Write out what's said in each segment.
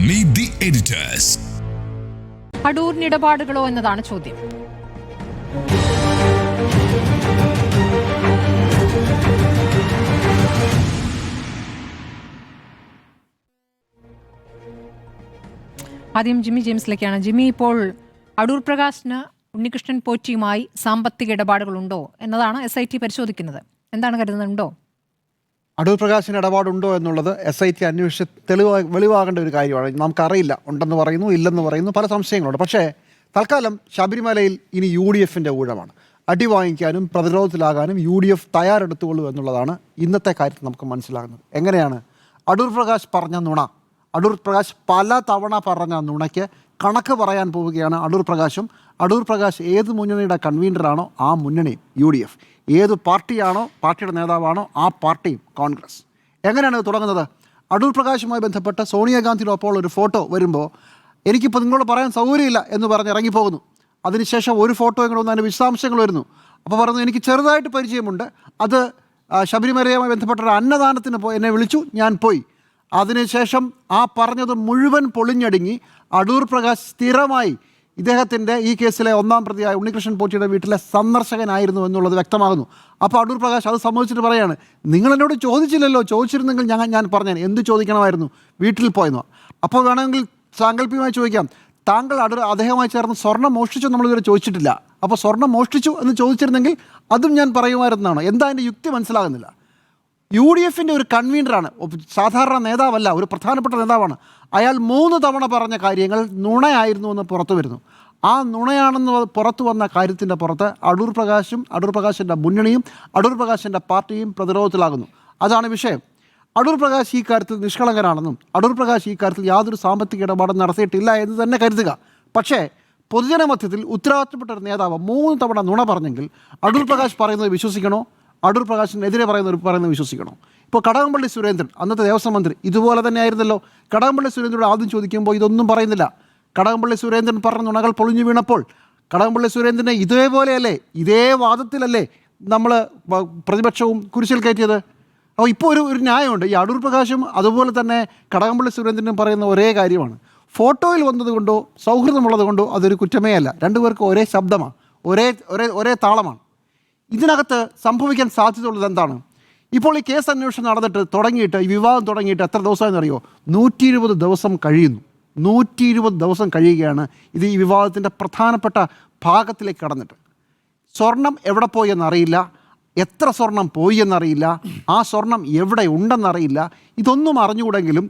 Meet the editors. അടൂരിന് ഇടപാടുകളോ എന്നതാണ് ചോദ്യം. ആദ്യം ജിമ്മി ജെയിംസിലേക്കാണ്. ജിമ്മി, ഇപ്പോൾ അടൂർ പ്രകാശിന് ഉണ്ണികൃഷ്ണൻ പോറ്റിയുമായി സാമ്പത്തിക ഇടപാടുകളുണ്ടോ എന്നതാണ് SIT പരിശോധിക്കുന്നത്. എന്താണ് കരുതുന്നുണ്ടോ? അടൂർ പ്രകാശിന് ഇടപാടുണ്ടോ എന്നുള്ളത് SIT അന്വേഷിച്ച് വെളിവാകേണ്ട ഒരു കാര്യമാണ്. നമുക്കറിയില്ല, ഉണ്ടെന്ന് പറയുന്നു, ഇല്ലെന്ന് പറയുന്നു, പല സംശയങ്ങളുണ്ട്. പക്ഷേ തൽക്കാലം ശബരിമലയിൽ ഇനി UDFൻ്റെ ഊഴമാണ്. അടി വാങ്ങിക്കാനും പ്രതിരോധത്തിലാകാനും UDF തയ്യാറെടുത്തുകൊള്ളൂ എന്നുള്ളതാണ് ഇന്നത്തെ കാര്യത്തിൽ നമുക്ക് മനസ്സിലാകുന്നത്. എങ്ങനെയാണ് അടൂർ പ്രകാശ് പറഞ്ഞ നുണ, അടൂർ പ്രകാശ് പല തവണ പറഞ്ഞ നുണയ്ക്ക് കണക്ക് പറയാൻ പോവുകയാണ് അടൂർ പ്രകാശും. അടൂർ പ്രകാശ് ഏത് മുന്നണിയുടെ കൺവീനറാണോ ആ മുന്നണിയും UDF, ഏത് പാർട്ടിയാണോ പാർട്ടിയുടെ നേതാവാണോ ആ പാർട്ടിയും കോൺഗ്രസ്. എങ്ങനെയാണ് ഇത് തുടങ്ങുന്നത്? അടൂർ പ്രകാശുമായി ബന്ധപ്പെട്ട് സോണിയാഗാന്ധിയോടൊപ്പം ഒരു ഫോട്ടോ വരുമ്പോൾ എനിക്കിപ്പോൾ നിങ്ങളോട് പറയാൻ സൗകര്യമില്ല എന്ന് പറഞ്ഞ് ഇറങ്ങിപ്പോകുന്നു. അതിനുശേഷം ഒരു ഫോട്ടോ ഇങ്ങനെ ഒന്ന് അതിൻ്റെ വിശദാംശങ്ങൾ വരുന്നു. അപ്പോൾ പറഞ്ഞു എനിക്ക് ചെറുതായിട്ട് പരിചയമുണ്ട്, അത് ശബരിമലയുമായി ബന്ധപ്പെട്ട ഒരു അന്നദാനത്തിന് എന്നെ വിളിച്ചു, ഞാൻ പോയി. അതിനുശേഷം ആ പറഞ്ഞത് മുഴുവൻ പൊളിഞ്ഞടുങ്ങി അടൂർ പ്രകാശ് സ്ഥിരമായി ഇദ്ദേഹത്തിൻ്റെ ഈ കേസിലെ ഒന്നാം പ്രതിയായ ഉണ്ണികൃഷ്ണൻ പോറ്റിയുടെ വീട്ടിലെ സന്ദർശകനായിരുന്നു എന്നുള്ളത് വ്യക്തമാകുന്നു. അപ്പോൾ അടൂർ പ്രകാശ് അത് സംബന്ധിച്ചിട്ട് പറയാണ്, നിങ്ങൾ എന്നോട് ചോദിച്ചില്ലല്ലോ, ചോദിച്ചിരുന്നെങ്കിൽ ഞാൻ പറഞ്ഞേൻ, എന്ത് ചോദിക്കണമായിരുന്നു, വീട്ടിൽ പോയെന്നോ. അപ്പോൾ വേണമെങ്കിൽ സാങ്കല്പികമായി ചോദിക്കാം, താങ്കൾ അദ്ദേഹവുമായി ചേർന്ന് സ്വർണ്ണം മോഷ്ടിച്ചു നമ്മളിതുവരെ ചോദിച്ചിട്ടില്ല. അപ്പോൾ സ്വർണ്ണം മോഷ്ടിച്ചു എന്ന് ചോദിച്ചിരുന്നെങ്കിൽ അതും ഞാൻ പറയുമായിരുന്നാണ്. എന്താ അതിൻ്റെ യുക്തി മനസ്സിലാകുന്നില്ല. UDFൻ്റെ ഒരു കൺവീനറാണ്, സാധാരണ നേതാവല്ല, ഒരു പ്രധാനപ്പെട്ട നേതാവാണ്. അയാൾ 3 തവണ പറഞ്ഞ കാര്യങ്ങൾ നുണയായിരുന്നു എന്ന് പുറത്തു വരുന്നു. ആ നുണയാണെന്ന് പുറത്തു വന്ന കാര്യത്തിൻ്റെ പുറത്ത് അടൂർ പ്രകാശും അടൂർ പ്രകാശിൻ്റെ മുന്നണിയും അടൂർ പ്രകാശിൻ്റെ പാർട്ടിയും പ്രതിരോധത്തിലാകുന്നു. അതാണ് വിഷയം. അടൂർ പ്രകാശ് ഈ കാര്യത്തിൽ നിഷ്കളങ്കനാണെന്നും അടൂർ പ്രകാശ് ഈ കാര്യത്തിൽ യാതൊരു സാമ്പത്തിക ഇടപാടും നടത്തിയിട്ടില്ല എന്ന് തന്നെ കരുതുക. പക്ഷേ പൊതുജനമധ്യത്തിൽ ഉത്തരവാദിത്തപ്പെട്ട ഒരു നേതാവ് 3 തവണ നുണ പറഞ്ഞെങ്കിൽ അടൂർ പ്രകാശ് പറയുന്നത് വിശ്വസിക്കണോ, അടൂർ പ്രകാശിനെതിരെ പറയുന്നത് വിശ്വസിക്കണോ? ഇപ്പോൾ കടകംപള്ളി സുരേന്ദ്രൻ, അന്നത്തെ ദേവസ്വം മന്ത്രി, ഇതുപോലെ തന്നെ ആയിരുന്നല്ലോ. കടകംപള്ളി സുരേന്ദ്രനോട് ആദ്യം ചോദിക്കുമ്പോൾ ഇതൊന്നും പറയുന്നില്ല. കടകംപള്ളി സുരേന്ദ്രൻ പറഞ്ഞ നുണകൾ പൊളിഞ്ഞു വീണപ്പോൾ കടകംപള്ളി സുരേന്ദ്രനെ ഇതേപോലെയല്ലേ, ഇതേ വാദത്തിലല്ലേ നമ്മൾ പ്രതിപക്ഷവും കുരിശിൽ കയറ്റിയത്? അപ്പോൾ ഇപ്പോൾ ഒരു ന്യായമുണ്ട്. ഈ അടൂർ പ്രകാശും അതുപോലെ തന്നെ കടകംപള്ളി സുരേന്ദ്രനും പറയുന്ന ഒരേ കാര്യമാണ്. ഫോട്ടോയിൽ വന്നതുകൊണ്ടോ സൗഹൃദമുള്ളത് കൊണ്ടോ അതൊരു കുറ്റമേ അല്ല. രണ്ടുപേർക്കും ഒരേ ശബ്ദമാണ്, ഒരേ താളമാണ്. ഇതിനകത്ത് സംഭവിക്കാൻ സാധ്യതയുള്ളത് എന്താണ്? ഇപ്പോൾ ഈ കേസ് അന്വേഷണം തുടങ്ങിയിട്ട് ഈ വിവാദം തുടങ്ങിയിട്ട് എത്ര ദിവസമാണെന്നറിയോ? 120 ദിവസം കഴിയുന്നു. 120 ദിവസം കഴിയുകയാണ് ഇത് ഈ വിവാദത്തിൻ്റെ പ്രധാനപ്പെട്ട ഭാഗത്തിലേക്ക് കടന്നിട്ട്. സ്വർണം എവിടെ പോയി എന്നറിയില്ല, എത്ര സ്വർണം പോയി എന്നറിയില്ല, ആ സ്വർണം എവിടെ ഉണ്ടെന്നറിയില്ല. ഇതൊന്നും അറിഞ്ഞുകൂടെങ്കിലും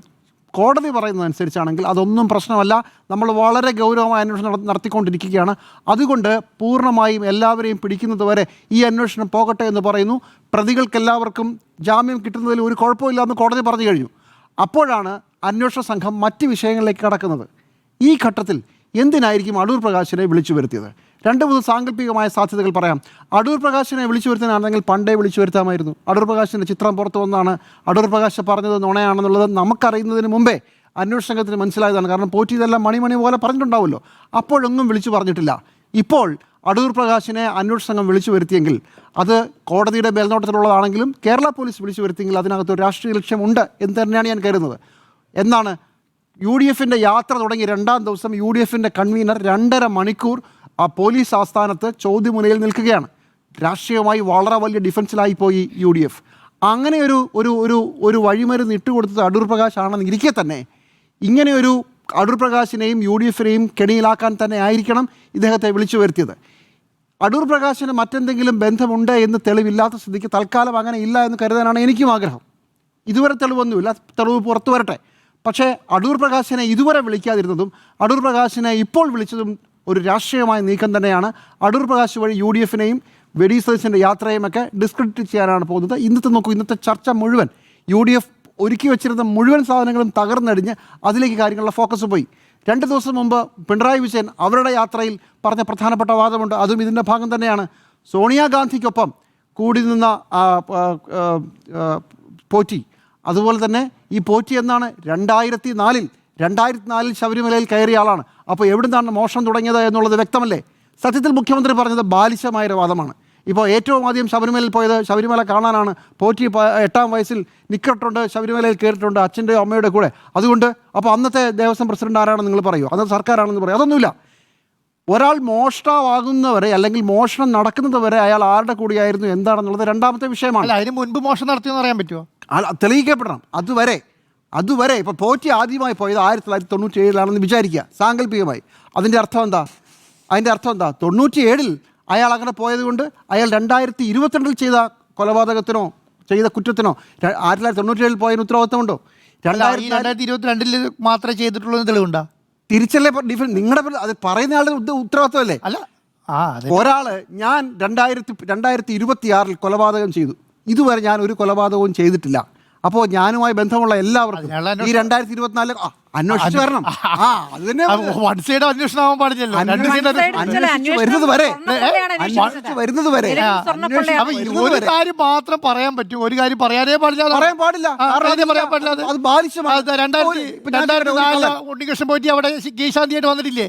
കോടതി പറയുന്നതനുസരിച്ചാണെങ്കിൽ അതൊന്നും പ്രശ്നമല്ല, നമ്മൾ വളരെ ഗൗരവമായ അന്വേഷണം നടത്തിക്കൊണ്ടിരിക്കുകയാണ്. അതുകൊണ്ട് പൂർണ്ണമായും എല്ലാവരെയും പിടിക്കുന്നത് വരെ ഈ അന്വേഷണം പോകട്ടെ എന്ന് പറയുന്നു. പ്രതികൾക്കെല്ലാവർക്കും ജാമ്യം കിട്ടുന്നതിൽ ഒരു കുഴപ്പമില്ല എന്ന് കോടതി പറഞ്ഞു കഴിഞ്ഞു. അപ്പോഴാണ് അന്വേഷണ സംഘം മറ്റ് വിഷയങ്ങളിലേക്ക് കടക്കുന്നത്. ഈ ഘട്ടത്തിൽ എന്തിനായിരിക്കും അടൂർ പ്രകാശിനെ വിളിച്ചു വരുത്തിയത്? 2-3 സാങ്കല്പികമായ സാധ്യതകൾ പറയാം. അടൂർ പ്രകാശിനെ വിളിച്ചു വരുത്താനാണെങ്കിൽ പണ്ടേ വിളിച്ചു വരുത്താമായിരുന്നു. അടൂർ പ്രകാശിൻ്റെ ചിത്രം പുറത്തു വന്നാണ് അടൂർ പ്രകാശ് പറഞ്ഞത് നുണയാണെന്നുള്ളത് നമുക്കറിയുന്നതിന് മുമ്പേ അന്വേഷണ സംഘത്തിന് മനസ്സിലായതാണ്. കാരണം പോറ്റി ഇതെല്ലാം മണി പോലെ പറഞ്ഞിട്ടുണ്ടാവുമല്ലോ. അപ്പോഴൊന്നും വിളിച്ചു പറഞ്ഞിട്ടില്ല. ഇപ്പോൾ അടൂർ പ്രകാശിനെ അന്വേഷണ സംഘം വിളിച്ചു വരുത്തിയെങ്കിൽ അത് കോടതിയുടെ മേൽനോട്ടത്തിലുള്ളതാണെങ്കിലും കേരള പോലീസ് വിളിച്ചു വരുത്തിയെങ്കിൽ അതിനകത്തൊരു രാഷ്ട്രീയ ലക്ഷ്യമുണ്ട് എന്ന് തന്നെയാണ് ഞാൻ കരുതുന്നത്. എന്നാണ് UDFൻ്റെ യാത്ര തുടങ്ങി 2-ാം ദിവസം UDFൻ്റെ കൺവീനർ 2.5 മണിക്കൂർ ആ പോലീസ് ആസ്ഥാനത്ത് ചോദ്യമുനയിൽ നിൽക്കുകയാണ്. രാഷ്ട്രീയമായി വളരെ വലിയ ഡിഫൻസിലായിപ്പോയി UDF. അങ്ങനെ ഒരു വഴിമരുന്ന് ഇട്ടുകൊടുത്തത് അടൂർ പ്രകാശ് ആണെന്നിരിക്കെ തന്നെ ഇങ്ങനെയൊരു അടൂർ പ്രകാശിനെയും UDFനെയും കെണിയിലാക്കാൻ തന്നെ ആയിരിക്കണം ഇദ്ദേഹത്തെ വിളിച്ചു വരുത്തിയത്. അടൂർ പ്രകാശിന് മറ്റെന്തെങ്കിലും ബന്ധമുണ്ട് എന്ന് തെളിവില്ലാത്ത സ്ഥിതിക്ക് തൽക്കാലം അങ്ങനെ ഇല്ല എന്ന് കരുതാനാണ് എനിക്കും ആഗ്രഹം. ഇതുവരെ തെളിവൊന്നുമില്ല, തെളിവ് പുറത്തു വരട്ടെ. പക്ഷേ അടൂർ പ്രകാശിനെ ഇതുവരെ വിളിക്കാതിരുന്നതും അടൂർ പ്രകാശിനെ ഇപ്പോൾ വിളിച്ചതും ഒരു രാഷ്ട്രീയമായ നീക്കം തന്നെയാണ്. അടൂർ പ്രകാശ് വഴി UDFനെയും വെടി സതീശൻ്റെ യാത്രയുമൊക്കെ ഡിസ്ക്രെഡിറ്റ് ചെയ്യാനാണ് പോകുന്നത്. ഇന്നത്തെ ചർച്ച മുഴുവൻ UDF ഒരുക്കി വെച്ചിരുന്ന മുഴുവൻ സാധനങ്ങളും തകർന്നടിഞ്ഞ് അതിലേക്ക് കാര്യങ്ങളുടെ ഫോക്കസ് പോയി. 2 ദിവസം മുമ്പ് പിണറായി വിജയൻ അവരുടെ യാത്രയിൽ പറഞ്ഞ പ്രധാനപ്പെട്ട വാദമുണ്ട്, അതും ഇതിൻ്റെ ഭാഗം തന്നെയാണ്. സോണിയാഗാന്ധിക്കൊപ്പം കൂടി നിന്ന പോറ്റി, അതുപോലെ തന്നെ ഈ പോറ്റി എന്നാണ് 2004 ശബരിമലയിൽ കയറിയ ആളാണ്. അപ്പോൾ എവിടുന്നാണ് മോഷണം തുടങ്ങിയത് എന്നുള്ളത് വ്യക്തമല്ലേ? സത്യത്തിൽ മുഖ്യമന്ത്രി പറഞ്ഞത് ബാലിശമായൊരു വാദമാണ്. ഇപ്പോൾ ഏറ്റവും ആദ്യം ശബരിമലയിൽ പോയത് ശബരിമല കാണാനാണ്. പോറ്റി 8-ാം വയസ്സിൽ നിക്കട്ടുണ്ട്, ശബരിമലയിൽ കയറിയിട്ടുണ്ട് അച്ഛൻ്റെ അമ്മയുടെ കൂടെ. അതുകൊണ്ട് അപ്പോൾ അന്നത്തെ ദേവസ്വം പ്രസിഡന്റ് ആരാണെന്ന് നിങ്ങൾ പറയുമോ? അന്നത്തെ സർക്കാരാണെന്ന് പറയും? അതൊന്നുമില്ല. ഒരാൾ മോഷ്ടാവാകുന്നവരെ അല്ലെങ്കിൽ മോഷണം നടക്കുന്നത് വരെ അയാൾ ആരുടെ കൂടിയായിരുന്നു എന്താണെന്നുള്ളത് രണ്ടാമത്തെ വിഷയമാണ്. അതിന് മുൻപ് മോഷണം നടത്തിയെന്ന് അറിയാൻ പറ്റുമോ? തെളിയിക്കപ്പെടണം. അതുവരെ ഇപ്പോൾ പോറ്റി ആദ്യമായി പോയത് 1997 വിചാരിക്കുക സാങ്കല്പികമായി. അതിൻ്റെ അർത്ഥം എന്താ? 97 അയാൾ അങ്ങനെ പോയത് കൊണ്ട് അയാൾ 2022 ചെയ്ത കൊലപാതകത്തിനോ ചെയ്ത കുറ്റത്തിനോ 1997 പോയതിന് ഉത്തരവാദിത്തമുണ്ടോ? 2022 മാത്രമേ ചെയ്തിട്ടുള്ളൂ തെളിവുണ്ടോ? തിരിച്ചല്ലേ നിങ്ങളുടെ അത് പറയുന്ന ആളുടെ ഉത്തരവാദിത്തമല്ലേ? അല്ല, ഒരാള് ഞാൻ 2026 കൊലപാതകം ചെയ്തു, ഇതുവരെ ഞാൻ ഒരു കൊലപാതകവും ചെയ്തിട്ടില്ല. അപ്പോൾ ഞാനുമായി ബന്ധമുള്ള എല്ലാവർക്കും ഈ 2024 അന്വേഷിച്ചു വരണം. അത് തന്നെ വൺ സൈഡ് അന്വേഷണം ആവാൻ പാടില്ലല്ലോ. വരുന്നത് വരെ ഒരു കാര്യം മാത്രം പറയാൻ പറ്റും, ഒരു കാര്യം പറയാനേ പാടില്ല. അത് ബാധിച്ചമാണ്. 2004 ഉണ്ണികൃഷ്ണൻ പോറ്റി അവിടെ ഗീശാന്തിയായിട്ട് വന്നിട്ടില്ലേ?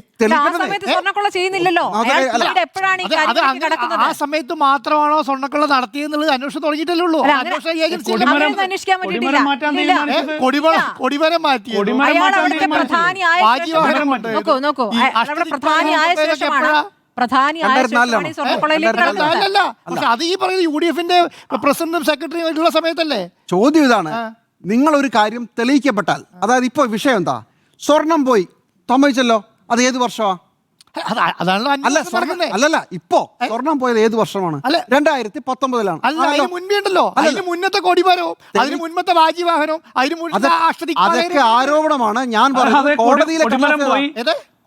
ആ സമയത്ത് മാത്രമാണോ സ്വർണ്ണക്കൊള്ള നടത്തിയെന്നുള്ളത് അന്വേഷണം തുടങ്ങിയിട്ടല്ലേ ഉള്ളൂ. കൊടിമരം മാറ്റി അത് ഈ പറയുന്നത് UDFന്റെ പ്രസിഡന്റും സെക്രട്ടറിയും ഉള്ള സമയത്തല്ലേ. ചോദ്യം ഇതാണ്, നിങ്ങളൊരു കാര്യം തെളിയിക്കപ്പെട്ടാൽ, അതായത് ഇപ്പോൾ വിഷയം എന്താ? സ്വർണം പോയി സമ്മതിച്ചല്ലോ, അത് ഏത് വർഷമാ? അല്ലല്ല, ഇപ്പോ സ്വർണം പോയത് ഏത് വർഷമാണ്? 2019. അല്ല, അതിന് മുൻപേ ഉണ്ടല്ലോ. അതിന് മുന്നത്തെ കൊടിമരവും അതിന് മുൻപത്തെ വാജിവാഹനവും അതിന് മുന്നത്തെ അതൊക്കെ ആരോപണമാണ്. ഞാൻ പറയുന്നത്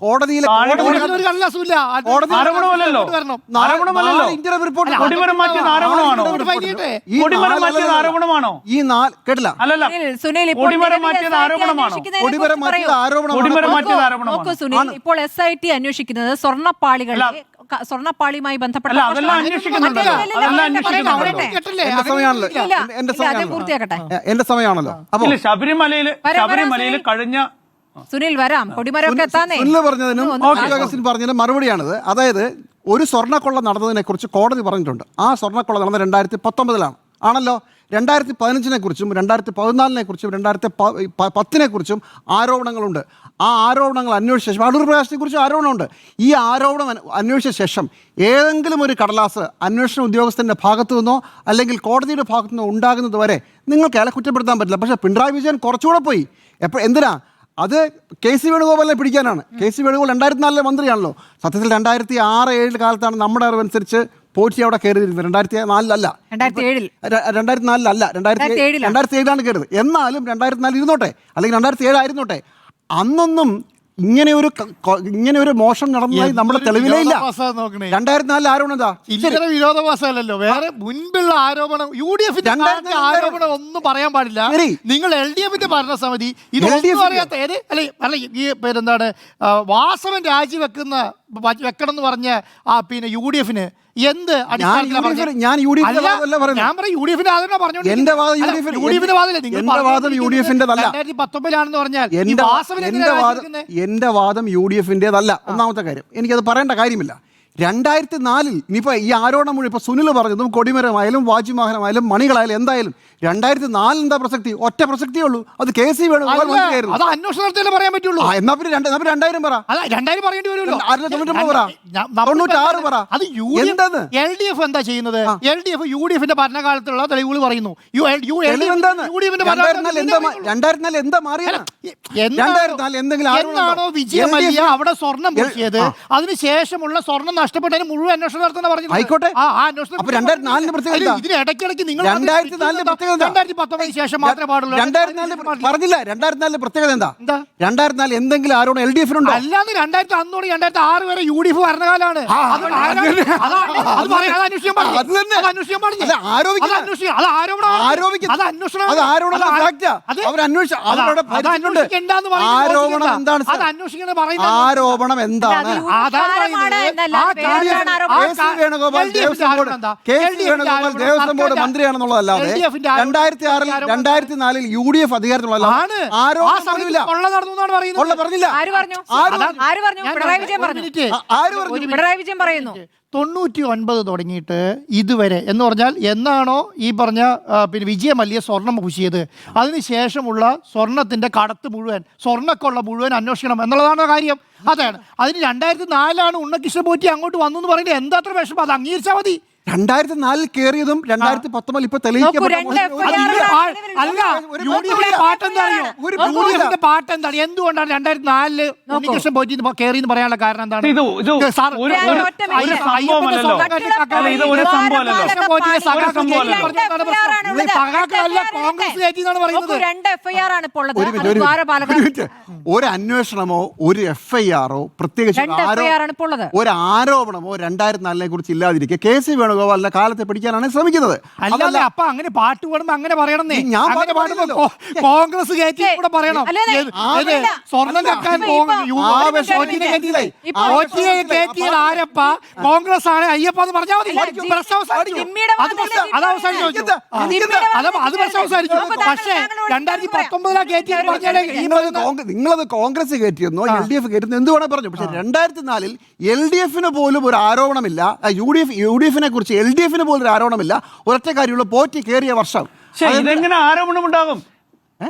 കോടതിയിലെ ഇപ്പോൾ SIT അന്വേഷിക്കുന്നത് സ്വർണ്ണപ്പാളിയുമായി ബന്ധപ്പെട്ട എന്റെ സമയമാണല്ലോ. അപ്പൊ ശബരിമലയിൽ കഴിഞ്ഞ സുനിൽ വരാം, കൊടിമരമൊക്കെ പറഞ്ഞതിന് മറുപടിയാണിത്. അതായത് ഒരു സ്വർണ്ണക്കൊള്ള നടന്നതിനെ കുറിച്ച് കോടതി പറഞ്ഞിട്ടുണ്ട്. ആ സ്വർണ്ണക്കൊള്ള നടന്നത് 2019 ആണല്ലോ. 2015 കുറിച്ചും 2014 കുറിച്ചും 2010 കുറിച്ചും ആരോപണങ്ങളുണ്ട്. ആ ആരോപണങ്ങൾ അന്വേഷിച്ച ശേഷം അടൂർ പ്രകാശിനെ കുറിച്ച് ആരോപണമുണ്ട്. ഈ ആരോപണം അന്വേഷിച്ച ശേഷം ഏതെങ്കിലും ഒരു കടലാസ് അന്വേഷണ ഉദ്യോഗസ്ഥൻ്റെ ഭാഗത്തു നിന്നോ അല്ലെങ്കിൽ കോടതിയുടെ ഭാഗത്തു നിന്നോ ഉണ്ടാകുന്നത് വരെ നിങ്ങൾക്ക് അയാളെ കുറ്റപ്പെടുത്താൻ പറ്റില്ല. പക്ഷേ പിണറായി വിജയൻ കുറച്ചുകൂടെ പോയി. എന്തിനാ? അത് KC വേണുഗോപാലിനെ പിടിക്കാനാണ്. KC വേണുഗോപാൽ 2004 മന്ത്രിയാണല്ലോ. സത്യത്തിൽ 2006-2007 കാലത്താണ് നമ്മുടെ അറിവനുസരിച്ച് പോറ്റി അവിടെ കയറിയിരുന്നത്. 2004 2007 കയറിയത്. എന്നാലും 2004 ഇരുന്നോട്ടെ, അല്ലെങ്കിൽ 2007 ആയിരുന്നോട്ടെ, അന്നൊന്നും ഇങ്ങനെ ഒരു മോഷണം നടന്നതായി നമ്മുടെ തെളിവിലേ ഇല്ല. 2004 ആരോപണം എന്താ? വിരോധാഭാസമല്ലല്ലോ, വേറെ മുൻപുള്ള ആരോപണം. UDF ആരോപണം ഒന്നും പറയാൻ പാടില്ല. നിങ്ങൾ LDFന്റെ ഭരണസമിതി ഇതൊന്നും അറിയാത്ത അല്ല ഈ പേരെന്താണ് വാസവൻ വെക്കണം എന്ന് പറഞ്ഞ UDFന് എന്ത് ഞാൻ UDFന്റെ ആദരണ പറഞ്ഞു. 2019 പറഞ്ഞാൽ എന്റെ വാദം UDFന്റേതല്ല. ഒന്നാമത്തെ കാര്യം, എനിക്കത് പറയേണ്ട കാര്യമില്ല. 2004 ഇനിയിപ്പോൾ ഈ ആരോപണം മുഴുവൻ ഇപ്പോൾ സുനിൽ പറഞ്ഞതും കൊടിമരമായാലും വാജിവാഹനമായാലും മണികളായാലും എന്തായാലും 2004 എന്താ പ്രസക്തി? ഒറ്റ പ്രസക്തിയേ ഉള്ളൂ, അത് KC വേണുഗോപാൽ മന്ത്രിയായിരുന്നു. അത് അന്വേഷണത്തിലേ പറയാൻ പറ്റുള്ളൂ. എന്നാ പിന്നെ 2000 പറ. 2000 പറയേണ്ടി വരുമല്ലോ. 96 പറ. അത് LDF എന്താ ചെയ്യുന്നത്? LDF UDFന്റെ ഭരണകാലത്തുള്ള തെളിവുകൾ പറയുന്നു. 2004 എന്താ മാറിയത്? എന്നാണോ വിജയ മല്യ അവിടെ സ്വർണം പൂശിയത്? അതിനുശേഷമുള്ള സ്വർണം നഷ്ടപ്പെട്ടതിന് മുഴുവൻ അന്വേഷണം നടത്തുന്ന പറഞ്ഞു. ആയിക്കോട്ടെ. അപ്പൊ 2004 പ്രത്യേകത ഇതിന് ഇടയ്ക്കിടയ്ക്ക് നിങ്ങൾ 2019 ശേഷം മാത്രമേ പാടുള്ളൂ. 2004 പറഞ്ഞില്ല. 2004 പ്രത്യേകത എന്താ? 2004 എന്തെങ്കിലും ആരോപണം LDFനുണ്ടോ? അല്ലാതെ 2006 വരെ UDF ഭരണകാലാണ്. ആരോപണം എന്താണ്? ദേവസ്വം ബോർഡ് മന്ത്രിയാണെന്നുള്ളതല്ലാതെ 2004 UDF അധികാരത്തിലുള്ള പിണറായി വിജയൻ പറയുന്നു 99 തുടങ്ങിയിട്ട് ഇതുവരെ എന്ന് പറഞ്ഞാൽ എന്നാണോ ഈ പറഞ്ഞ പിന്നെ വിജയമല്യ സ്വർണം പൂശിയത് അതിനുശേഷമുള്ള സ്വർണത്തിന്റെ കടത്ത് മുഴുവൻ സ്വർണ്ണക്കൊള്ള മുഴുവൻ അന്വേഷിക്കണം എന്നുള്ളതാണ് കാര്യം. അതാണ് അതിന് 2004 ഉണ്ണികൃഷ്ണൻ പോറ്റി അങ്ങോട്ട് വന്നു എന്ന് പറയുന്നത് എന്താ അത്ര വിഷമം? അത് അംഗീകരിച്ചാൽ മതി. 2004 കയറിയതും 2019 ഇപ്പൊ പാട്ടെന്താണ്? എന്തുകൊണ്ടാണ് 2004 ഉണ്ണികൃഷ്ണൻ പോറ്റി കയറി എന്ന് പറയാനുള്ള കാരണം എന്താണ്? കോൺഗ്രസ് കയറ്റിന്നാണ് പറയുന്നത്. ഒരു അന്വേഷണമോ ഒരു FIR-ഓ പ്രത്യേകിച്ച് ഒരു ആരോപണമോ 2004 കുറിച്ച് ഇല്ലാതിരിക്കെ KC വേണുഗോപാലിന്റെ കാലത്തെ പിടിക്കാനാണ് ശ്രമിക്കുന്നത്. അല്ലല്ല, അപ്പൊ അങ്ങനെ പാട്ട് പാടുമ്പോ അങ്ങനെ പറയണമെന്നേ. ഞാൻ പാടുമ്പോ കോൺഗ്രസ് കയറ്റി കൂടെ പറയണം. സ്വർണം കക്കാൻ കയറ്റിയത് ആരപ്പ? കോൺഗ്രസ് ആണ് അയ്യപ്പ എന്ന് പറഞ്ഞാൽ മതി. അത് അവസാനിച്ചു. പക്ഷേ 2019 കയറ്റിയത് പറഞ്ഞാലേ നിങ്ങളത് കോൺഗ്രസ് കയറ്റിയെന്നോ LDF കയറ്റുന്നോ എന്ത് വേണേ പറഞ്ഞു. പക്ഷെ 2004 LDF-ന് പോലും ഒരു ആരോപണമില്ല, UDF-നെ കുറിച്ച് LDF-ന് പോലും ഒരു ആരോപണമില്ല. ഒരൊറ്റ കാര്യമുള്ള പോറ്റി കയറിയ വർഷം. ഇതെങ്ങനെ ആരോപണമുണ്ടാകും?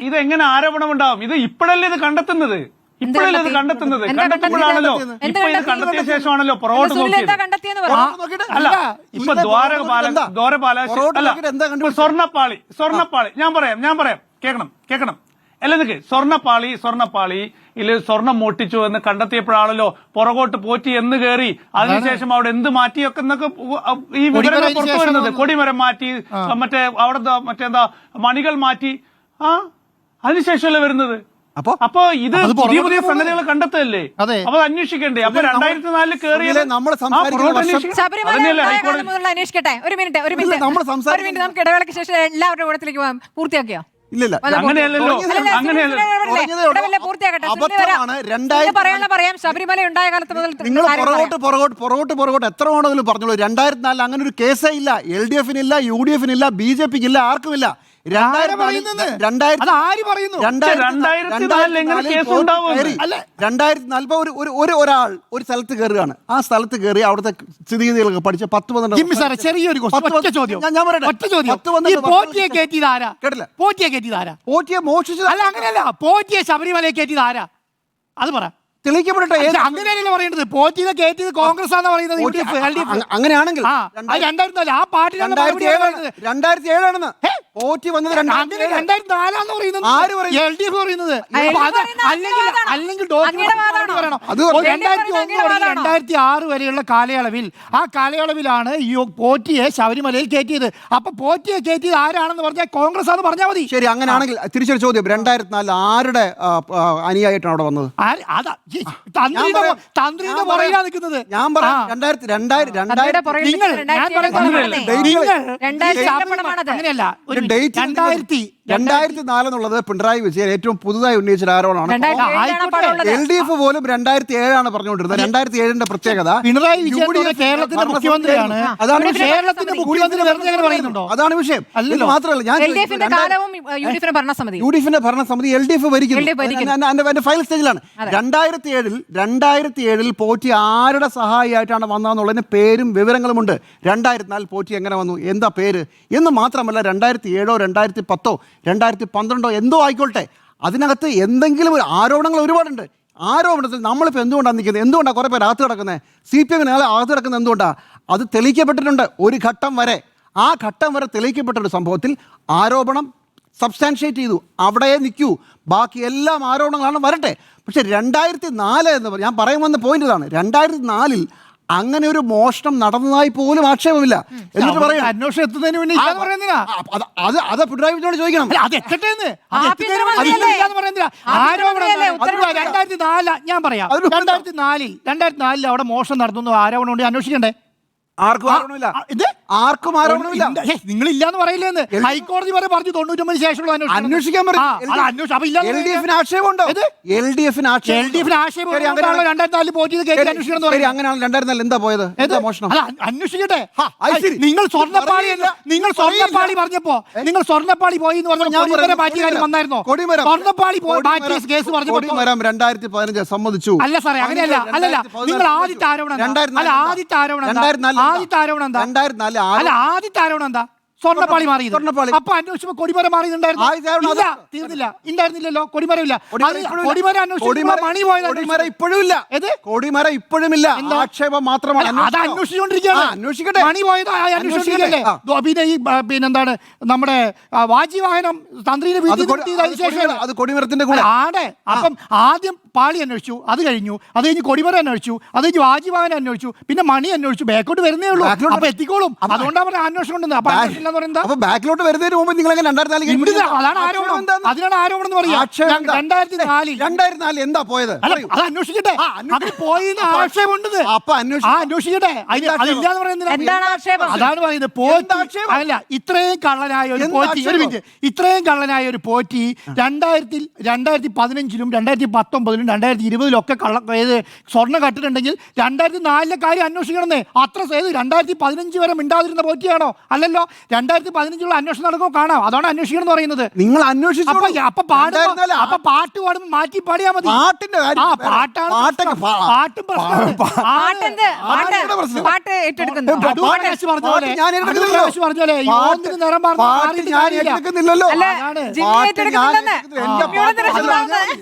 ഇതെങ്ങനെ ആരോപണമുണ്ടാകും? ഇത് ഇപ്പോഴല്ലേ ഇത് കണ്ടെത്തുന്നത്? ഇപ്പോഴല്ലേ ഇത് കണ്ടെത്തുന്നത്? കണ്ടെത്തുമ്പോഴാണല്ലോ, ഇപ്പൊ ഇത് കണ്ടെത്തിയ ശേഷമാണല്ലോ പുറകോട്ട് നോക്കിയത്. അല്ല, ഇപ്പൊ സ്വർണ്ണപ്പാളി ഞാൻ പറയാം കേൾക്കണം അല്ലെങ്കിൽ സ്വർണ്ണപ്പാളി സ്വർണം മോട്ടിച്ചു എന്ന് കണ്ടെത്തിയപ്പോഴാണല്ലോ പുറകോട്ട് പോറ്റി എന്ന് കയറി അതിനുശേഷം അവിടെ എന്ത് മാറ്റിയൊക്കെ എന്നൊക്കെ ഈ വിവരങ്ങൾ പുറത്തു വരുന്നത്. കൊടിമരം മാറ്റി, അവിടെ മറ്റേന്താ മണികൾ മാറ്റി, അതിനുശേഷമല്ലേ വരുന്നത്. അപ്പൊ ഇത് പുതിയ പുതിയ സംഗതികൾ കണ്ടെത്തല്ലേ? അപ്പൊ അന്വേഷിക്കണ്ടേ? അപ്പൊ 2004 കയറിയത് അന്വേഷിക്കട്ടെ. ഒരു മിനിറ്റ് നമുക്ക് ഇടവേളയ്ക്ക് ശേഷം എല്ലാവരുടെ കൂടത്തിലേക്ക് പൂർത്തിയാക്കിയോ? ഇല്ലല്ല, അങ്ങനെയല്ലല്ലോ. പറയാം. ശബരിമല ഉണ്ടായ കാലത്ത് മുതൽ നിങ്ങൾ പുറകോട്ട് എത്ര വേണമെങ്കിലും പറഞ്ഞോളൂ. 2004 അങ്ങനെ ഒരു കേസേ ഇല്ല. LDF-നില്ല, UDF-നില്ല, BJP-ക്കില്ല, ആർക്കുമില്ല. 2004 ഒരാൾ ഒരു സ്ഥലത്ത് കയറുകയാണ്. ആ സ്ഥലത്ത് കയറി അവിടുത്തെ സ്ഥിതിഗതികളൊക്കെ പഠിച്ച 10-12 ചെറിയൊരു പോറ്റിയെ മോഷിച്ചത് അല്ല, അങ്ങനെയല്ല. പോറ്റിയെ ശബരിമലയെ കയറ്റിയത് ആരാ? അത് പറ. തെളിയിക്കപ്പെടട്ടെ. അങ്ങനെയല്ലേ പറയുന്നത്? പോറ്റിയെ കയറ്റിയത് കോൺഗ്രസ് ആണെന്ന് പറയുന്നത്. അങ്ങനെയാണെങ്കിൽ 2004 ആ പാർട്ടിയിലാണ് 2007 പോറ്റി വന്നത്. 2004 പറയുന്നത്. LDF പറയുന്നത്. അല്ലെങ്കിൽ 2006 വരെയുള്ള കാലയളവിൽ, ആ കാലയളവിലാണ് ഈ പോറ്റിയെ ശബരിമലയിൽ കയറ്റിയത്. അപ്പൊ പോറ്റിയെ കയറ്റിയത് ആരാണെന്ന് പറഞ്ഞാൽ കോൺഗ്രസ് ആണെന്ന് പറഞ്ഞാൽ മതി. ശരി, അങ്ങനെയാണെങ്കിൽ തിരിച്ചൊരു ചോദ്യം. 2004 ആരുടെ അനുയായിട്ടാണ് അവിടെ വന്നത്? തന്ത്രിയുടെ പുറകിലാ നിൽക്കുന്നത്. ഞാൻ പറയാം. 2004 എന്നുള്ളത് പിണറായി വിജയൻ ഏറ്റവും പുതുതായി ഉന്നയിച്ച ആരോപണമാണ്. LDF പോലും 2007 പറഞ്ഞുകൊണ്ടിരുന്നത്. 2007 പ്രത്യേകത പിണറായി വിജയൻ കേരളത്തിന്റെ മുഖ്യമന്ത്രിയാണ്. അതാണ് കേരളത്തിന്റെ മുഖ്യമന്ത്രി പറയുന്നുണ്ടോ? അതാണ് വിഷയം. ഇത് മാത്രമല്ല, ഞാൻ UDF-ന്റെ ഭരണസമിതി LDF ഭരിക്കുന്നു. ഫയൽ സ്റ്റേജിലാണ്. 2007 പോറ്റി ആരുടെ സഹായിയായിട്ടാണ് വന്നതെന്നുള്ളതിന് പേരും വിവരങ്ങളുമുണ്ട്. 2004 പോറ്റി എങ്ങനെ വന്നു, എന്താ പേര് എന്ന് മാത്രമല്ല, 2007 2010 2012 എന്തോ ആയിക്കോട്ടെ, അതിനകത്ത് എന്തെങ്കിലും ഒരു ആരോപണങ്ങൾ ഒരുപാടുണ്ട്. ആരോപണത്തിൽ നമ്മളിപ്പോൾ എന്തുകൊണ്ടാണ് നിൽക്കുന്നത്? എന്തുകൊണ്ടാണ് കുറേ പേര് അകത്ത് കിടക്കുന്നത്? CPM അകത്ത് കിടക്കുന്നത് എന്തുകൊണ്ടാണ്? അത് തെളിയിക്കപ്പെട്ടിട്ടുണ്ട് ഒരു ഘട്ടം വരെ. ആ ഘട്ടം വരെ തെളിയിക്കപ്പെട്ട ഒരു സംഭവത്തിൽ ആരോപണം സബ്സ്റ്റാൻഷിയേറ്റ് ചെയ്തു, അവിടെ നിൽക്കൂ. ബാക്കി എല്ലാം ആരോപണങ്ങളാണ്, വരട്ടെ. പക്ഷെ 2004 എന്ന് ഞാൻ പറയാൻ വന്ന പോയിന്റ് ഇതാണ്. 2004 അങ്ങനെ ഒരു മോഷണം നടന്നതായി പോലും ആക്ഷേപമില്ല. എന്നിട്ട് പറയാം അന്വേഷണം എത്തുന്നതിന് മുന്നേ അത് പിണറായി വിജയനോട് ചോദിക്കണം. ഞാൻ പറയാം. 2004 അവിടെ മോഷണം നടത്തുന്നു ആരോപണം കൊണ്ട് അന്വേഷിക്കണ്ടേ? ആർക്കും ആരോപണമില്ല. ഇത് ആർക്കും ആരോപണമില്ല. നിങ്ങൾ ഇല്ലാന്ന് പറയില്ലെന്ന് ഹൈക്കോടതി വരെ പറഞ്ഞു 99 ശേഷമുള്ള അന്വേഷിക്കാൻ എൽഡിഎഫിന് ആക്ഷേപമുണ്ടോ? എൽഡിഎഫിന് അങ്ങനെയാണ് 2004 എന്താ പോയത്? എന്താ മോഷണം? അന്വേഷിക്കട്ടെ. നിങ്ങൾ സ്വർണ്ണപ്പാളി പറഞ്ഞപ്പോ നിങ്ങൾ സ്വർണ്ണപ്പാളി പോയി എന്ന് പറഞ്ഞ മാറ്റിയ കാര്യം വന്നായിരുന്നോ? സ്വർണ്ണപ്പാളി കേസ് പറഞ്ഞപ്പോ 2015 സമ്മതിച്ചു. അല്ല സാറേ, അങ്ങനെയല്ല. അല്ലല്ല, നിങ്ങൾ ആദ്യത്തെ ആരോപണം ആദ്യത്തെ ആരോപണം ആദ്യത്തെ ആരോപണം എന്താ? സ്വർണ്ണപ്പാളി മാറിയത്. അപ്പൊ അന്വേഷിച്ചപ്പോ കൊടിമരം മാറിയിട്ടുണ്ടായിരുന്നു. തീർന്നില്ല, ഉണ്ടായിരുന്നില്ലല്ലോ. കൊടിമരമില്ല. കൊടിമരം അന്വേഷിച്ചപ്പോ മണി പോയത്. കൊടിമരം ഇപ്പോഴും ഇല്ല. കൊടിമരം ഇപ്പോഴും ഇല്ല. ആക്ഷേപം മാത്രമാണ്. അത് അന്വേഷിച്ചുകൊണ്ടിരിക്കുകയാണ്. അന്വേഷിക്കട്ടെ. മണി പോയത് അന്വേഷിക്കല്ലേ. പിന്നെ ഈ പിന്നെന്താണ് നമ്മുടെ വാജിവാഹനം തന്ത്രിയുടെ വീട്ടിൽ അത് കൊടിമരത്തിന്റെ കൂടെ ആടെ. അപ്പം ആദ്യം പാളി അന്വേഷിച്ചു, അത് കഴിഞ്ഞു. അത് കഴിഞ്ഞ് കൊടിമരം അന്വേഷിച്ചു, അത് കഴിഞ്ഞ് വാജിവാഹനം അന്വേഷിച്ചു, പിന്നെ മണി അന്വേഷിച്ചു. ബാക്കോട്ട് വരുന്നേ ഉള്ളൂ. അപ്പൊ എത്തിക്കോളും. അതുകൊണ്ടാണ് അവർ അന്വേഷണം കൊണ്ടുവന്നത്. അപ്പൊ ബാക്കിലോട്ട് വരുന്നതിന് മുമ്പ് നിങ്ങൾ അതാണ് ആരോപണം. അതിനാണ് ആരോപണം എന്ന് പറയാം. 2004 എന്താ പോയത്? അത് അന്വേഷിക്കട്ടെ. പോയി ആക്ഷേപമുണ്ട്. അപ്പൊ അന്വേഷിക്കട്ടെ. അതില്ലാന്ന് പറയുന്നത് അതാണ് പറയുന്നത്. പോറ്റി അല്ല, ഇത്രയും കള്ളനായ ഒരു പോറ്റി, ഒരു മിനിറ്റ്, ഇത്രയും കള്ളനായ ഒരു പോറ്റി 2015-ലും 2019-ലും 2020-ലും ഒക്കെ സ്വർണ്ണം കട്ടിട്ടുണ്ടെങ്കിൽ 2004 കാര്യം അന്വേഷിക്കണമെന്നേ. അത്ര 2015 വരെ മിണ്ടാതിരുന്ന പോറ്റിയാണോ? അല്ലല്ലോ. 2015 അന്വേഷണം നടക്കുമോ കാണാം. അതാണ് അന്വേഷിക്കണം എന്ന് പറയുന്നത്. നിങ്ങൾ അന്വേഷിച്ചു. അപ്പൊ പാട്ട് പാടുമ്പോ മാറ്റി പാടിയാ മതി. പാട്ടിന്റെ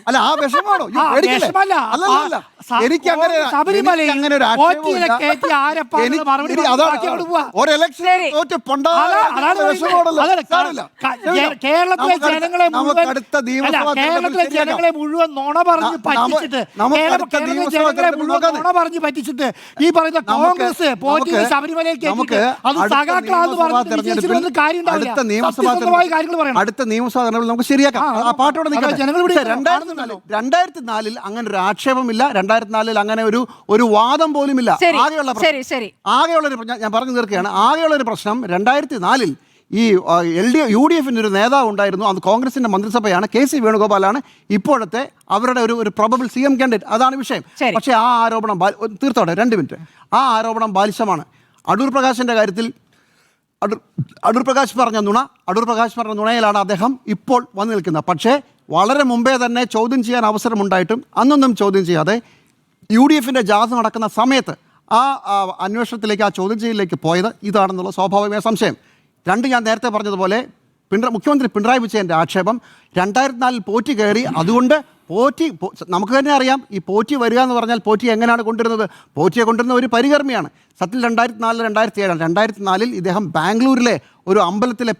അല്ല, ആ വിഷമാണോ? എനിക്ക് അങ്ങനെ കേരളത്തിലെ ജനങ്ങളെ മുഴുവൻ നുണ പറഞ്ഞ് പറ്റിച്ചിട്ട് ഈ പറയുന്ന കോൺഗ്രസ് പോറ്റി ശബരിമലയിൽ അത് സഖാക്കളാന്ന് പറഞ്ഞിട്ട് കാര്യം ഉണ്ടാവില്ല. അടുത്ത നിയമസഭാ തെരഞ്ഞെടുപ്പിൽ നമുക്ക് ശരിയാക്കാം. ആ പാട്ടോടെ 2004 അങ്ങനെ ഒരു ആക്ഷേപമില്ല. 2004 അങ്ങനെ ഒരു വാദം പോലുമില്ല. ആകെയുള്ള ഞാൻ പറഞ്ഞു തീർക്കുകയാണ്. ആകെയുള്ള ഒരു പ്രശ്നം 2004 ഈ UDF-ന് ഒരു നേതാവ് ഉണ്ടായിരുന്നു. അത് കോൺഗ്രസിന്റെ മന്ത്രിസഭയാണ്. KC വേണുഗോപാലാണ് ഇപ്പോഴത്തെ അവരുടെ ഒരു പ്രോബബിൾ CM കാൻഡിഡേറ്റ്. അതാണ് വിഷയം. പക്ഷേ ആ ആരോപണം തീർത്തോട്ടെ 2 മിനിറ്റ്. ആ ആരോപണം ബാലിശമാണ്. അടൂർ പ്രകാശിന്റെ കാര്യത്തിൽ അടൂർ പ്രകാശ് പറഞ്ഞ നുണയിലാണ് അദ്ദേഹം ഇപ്പോൾ വന്നു നിൽക്കുന്നത്. പക്ഷേ വളരെ മുമ്പേ തന്നെ ചോദ്യം ചെയ്യാൻ അവസരമുണ്ടായിട്ടും അന്നൊന്നും ചോദ്യം ചെയ്യാതെ UDF-ന്റെ ജാഥ നടക്കുന്ന സമയത്ത് ആ അന്വേഷണത്തിലേക്ക്, ആ ചോദ്യം ചെയ്യലിലേക്ക് പോയത് ഇതാണെന്നുള്ള സ്വാഭാവികമായ സംശയം. 2, ഞാൻ നേരത്തെ പറഞ്ഞതുപോലെ മുഖ്യമന്ത്രി പിണറായി വിജയൻ്റെ ആക്ഷേപം 2004 പോറ്റി കയറി. അതുകൊണ്ട് നമുക്ക് തന്നെ അറിയാം, ഈ പോറ്റി വരിക എന്ന് പറഞ്ഞാൽ പോറ്റി എങ്ങനെയാണ് കൊണ്ടുവരുന്നത്? പോറ്റിയെ കൊണ്ടുവരുന്ന ഒരു പരികർമ്മിയാണ്. സത്യത്തിൽ 2004-2007 2004 ഇദ്ദേഹം ബാംഗ്ലൂരിലെ ഒരു അമ്പലത്തിലെ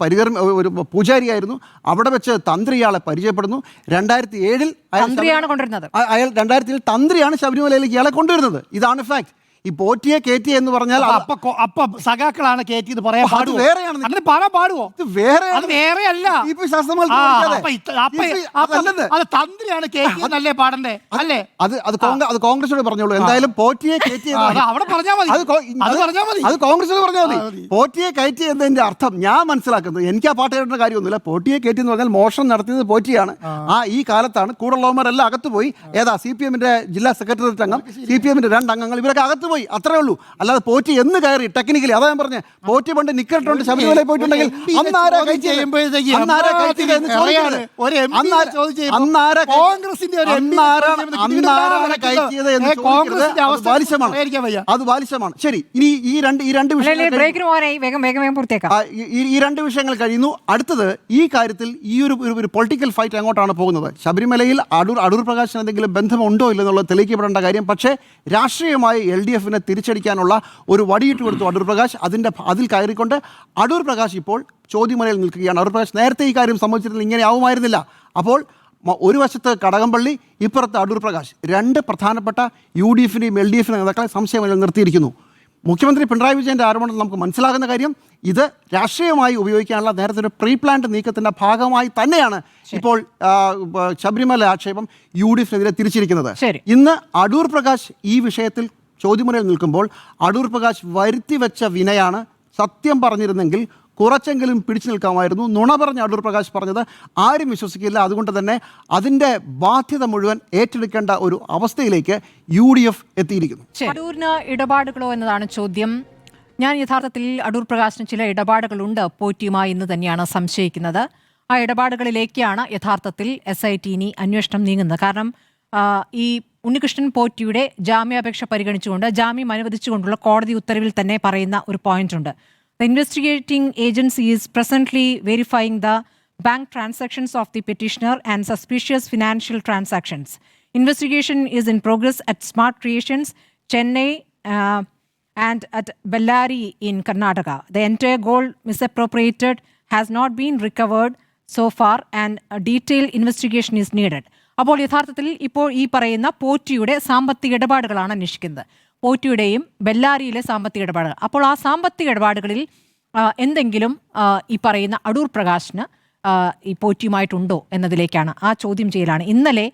ഒരു പൂജാരിയായിരുന്നു. അവിടെ വെച്ച് തന്ത്രി ഇയാളെ പരിചയപ്പെടുന്നു. 2007 അയാൾ 2007 തന്ത്രിയാണ് ശബരിമലയിലേക്ക് ഇയാളെ കൊണ്ടുവരുന്നത്. ഇതാണ് ഫാക്ട്. ഈ പോറ്റിയെ കയറ്റി എന്ന് പറഞ്ഞാൽ സഖാക്കളാണ് കയറ്റി എന്ന് പറയാൻ വേറെയാണ്. അങ്ങനെ പറയാൻ പാടുവോ? വേറെയല്ല, തന്ത്രിയാണ് കയറ്റിയെന്നല്ലേ പാടണ്ടേ? അല്ലേ? അത് കോൺഗ്രസിനോട് പറഞ്ഞോളൂ. എന്തായാലും പോറ്റിയെ കയറ്റി അവിടെ പറഞ്ഞാൽ മതി. അത് കോൺഗ്രസിനോട് പറഞ്ഞാൽ മതി. പോറ്റിയെ കയറ്റി എന്നതിന്റെ അർത്ഥം ഞാൻ മനസ്സിലാക്കുന്നത്, എനിക്ക് ആ പാട്ട് കേട്ട കാര്യമൊന്നുമില്ല. പോറ്റിയെ കയറ്റി എന്ന് പറഞ്ഞാൽ മോഷണം നടത്തിയത് പോറ്റിയാണ്. ഈ കാലത്താണ് കൂടുള്ളവന്മാരെല്ലാം അകത്ത് പോയി. CPM-ന്റെ ജില്ലാ സെക്രട്ടേറിയറ്റ് അംഗം, CPM-ന്റെ 2 അംഗങ്ങൾ, ഇവരൊക്കെ അകത്ത് പോയി. അത്രേ ഉള്ളൂ. അല്ലാതെ പോറ്റി എന്ന് കയറി ടെക്നിക്കലി അതാ ഞാൻ പറഞ്ഞ പോറ്റി പണ്ട് നിക്കറിട്ടുണ്ട് ശബരിമലയിൽ പോയിട്ടുണ്ടെങ്കിൽ അത് ബാലിശമാണ്. ശരി, ഇനി ഈ രണ്ട് വിഷയങ്ങൾ കഴിയുന്നു. അടുത്തത് ഈ കാര്യത്തിൽ ഈ ഒരു പൊളിറ്റിക്കൽ ഫൈറ്റ് എങ്ങോട്ടാണ് പോകുന്നത്? ശബരിമലയിൽ അടൂർ പ്രകാശിന് എന്തെങ്കിലും ബന്ധമുണ്ടോ ഇല്ലെന്നുള്ളത് തെളിയിക്കപ്പെടേണ്ട കാര്യം. പക്ഷേ രാഷ്ട്രീയമായി LDF-നെ തിരിച്ചടിക്കാനുള്ള ഒരു വടിയിട്ട് കൊടുത്തു അടൂർ പ്രകാശ്. അതിൽ കയറിക്കൊണ്ട് അടൂർ പ്രകാശ് ഇപ്പോൾ ചോദ്യമലയിൽ നിൽക്കുകയാണ്. അടൂർ പ്രകാശ് നേരത്തെ ഈ കാര്യം സംബന്ധിച്ചിട്ടുണ്ടെങ്കിൽ ഇങ്ങനെ ആവുമായിരുന്നില്ല. അപ്പോൾ ഒരു വശത്ത് കടകംപള്ളി, ഇപ്പുറത്ത് അടൂർ പ്രകാശ്, 2 പ്രധാനപ്പെട്ട UDF-നെയും LDF-നെയും നേതാക്കളെ സംശയങ്ങളിൽ നിർത്തിയിരിക്കുന്നു. മുഖ്യമന്ത്രി പിണറായി വിജയൻ്റെ ആരോപണം നമുക്ക് മനസ്സിലാകുന്ന കാര്യം, ഇത് രാഷ്ട്രീയമായി ഉപയോഗിക്കാനുള്ള നേരത്തെ ഒരു പ്രീ പ്ലാൻഡ് നീക്കത്തിൻ്റെ ഭാഗമായി തന്നെയാണ് ഇപ്പോൾ ശബരിമല ആക്ഷേപം UDF-നെതിരെ തിരിച്ചിരിക്കുന്നത്. ഇന്ന് അടൂർ പ്രകാശ് ഈ വിഷയത്തിൽ ചോദ്യമുനയിൽ നിൽക്കുമ്പോൾ അടൂർ പ്രകാശ് വരുത്തി വെച്ച വിനയാണ്. സത്യം പറഞ്ഞിരുന്നെങ്കിൽ കുറച്ചെങ്കിലും പിടിച്ചു നിൽക്കാമായിരുന്നു. നുണ പറഞ്ഞ അടൂർ പ്രകാശ് പറഞ്ഞത് ആരും വിശ്വസിക്കില്ല. അതുകൊണ്ട് തന്നെ അതിൻ്റെ ബാധ്യത മുഴുവൻ ഏറ്റെടുക്കേണ്ട ഒരു അവസ്ഥയിലേക്ക് UDF എത്തിയിരിക്കുന്നു. അടൂരിന് ഇടപാടുകളോ എന്നതാണ് ചോദ്യം. ഞാൻ യഥാർത്ഥത്തിൽ അടൂർ പ്രകാശിന് ചില ഇടപാടുകളുണ്ട് പോറ്റിയുമായി എന്ന് തന്നെയാണ് സംശയിക്കുന്നത്. ആ ഇടപാടുകളിലേക്കാണ് യഥാർത്ഥത്തിൽ SIT ഇനി അന്വേഷണം നീങ്ങുന്നത്. കാരണം ഈ ഉണ്ണികൃഷ്ണൻ പോറ്റിയുടെ ജാമ്യാപേക്ഷ പരിഗണിച്ചുകൊണ്ട് ജാമ്യം അനുവദിച്ചുകൊണ്ടുള്ള കോടതി ഉത്തരവിൽ തന്നെ പറയുന്ന ഒരു പോയിന്റ് ഉണ്ട്. The investigating agency is presently verifying the bank transactions of the petitioner and suspicious financial transactions. Investigation is in progress at Smart Creations, Chennai, and at Bellary in Karnataka. The entire gold misappropriated has not been recovered so far and a detailed investigation is needed. അപ്പോൾ യഥാർത്ഥത്തിൽ ഇപ്പോൾ ഈ പറയുന്ന പോറ്റിയുടെ സാമ്പത്തിക ഇടപാടുകളാണ് അന്വേഷിക്കുന്നത്. പോറ്റിയുടെയും ബെല്ലാരിയിലെ സാമ്പത്തിക ഇടപാടുകൾ. അപ്പോൾ ആ സാമ്പത്തിക ഇടപാടുകളിൽ എന്തെങ്കിലും ഈ പറയുന്ന അടൂർ പ്രകാശിന് ഈ പോറ്റിയുമായിട്ടുണ്ടോ എന്നതിലേക്കാണ് ആ ചോദ്യം ചെയ്യലാണ്. ഇന്നലെ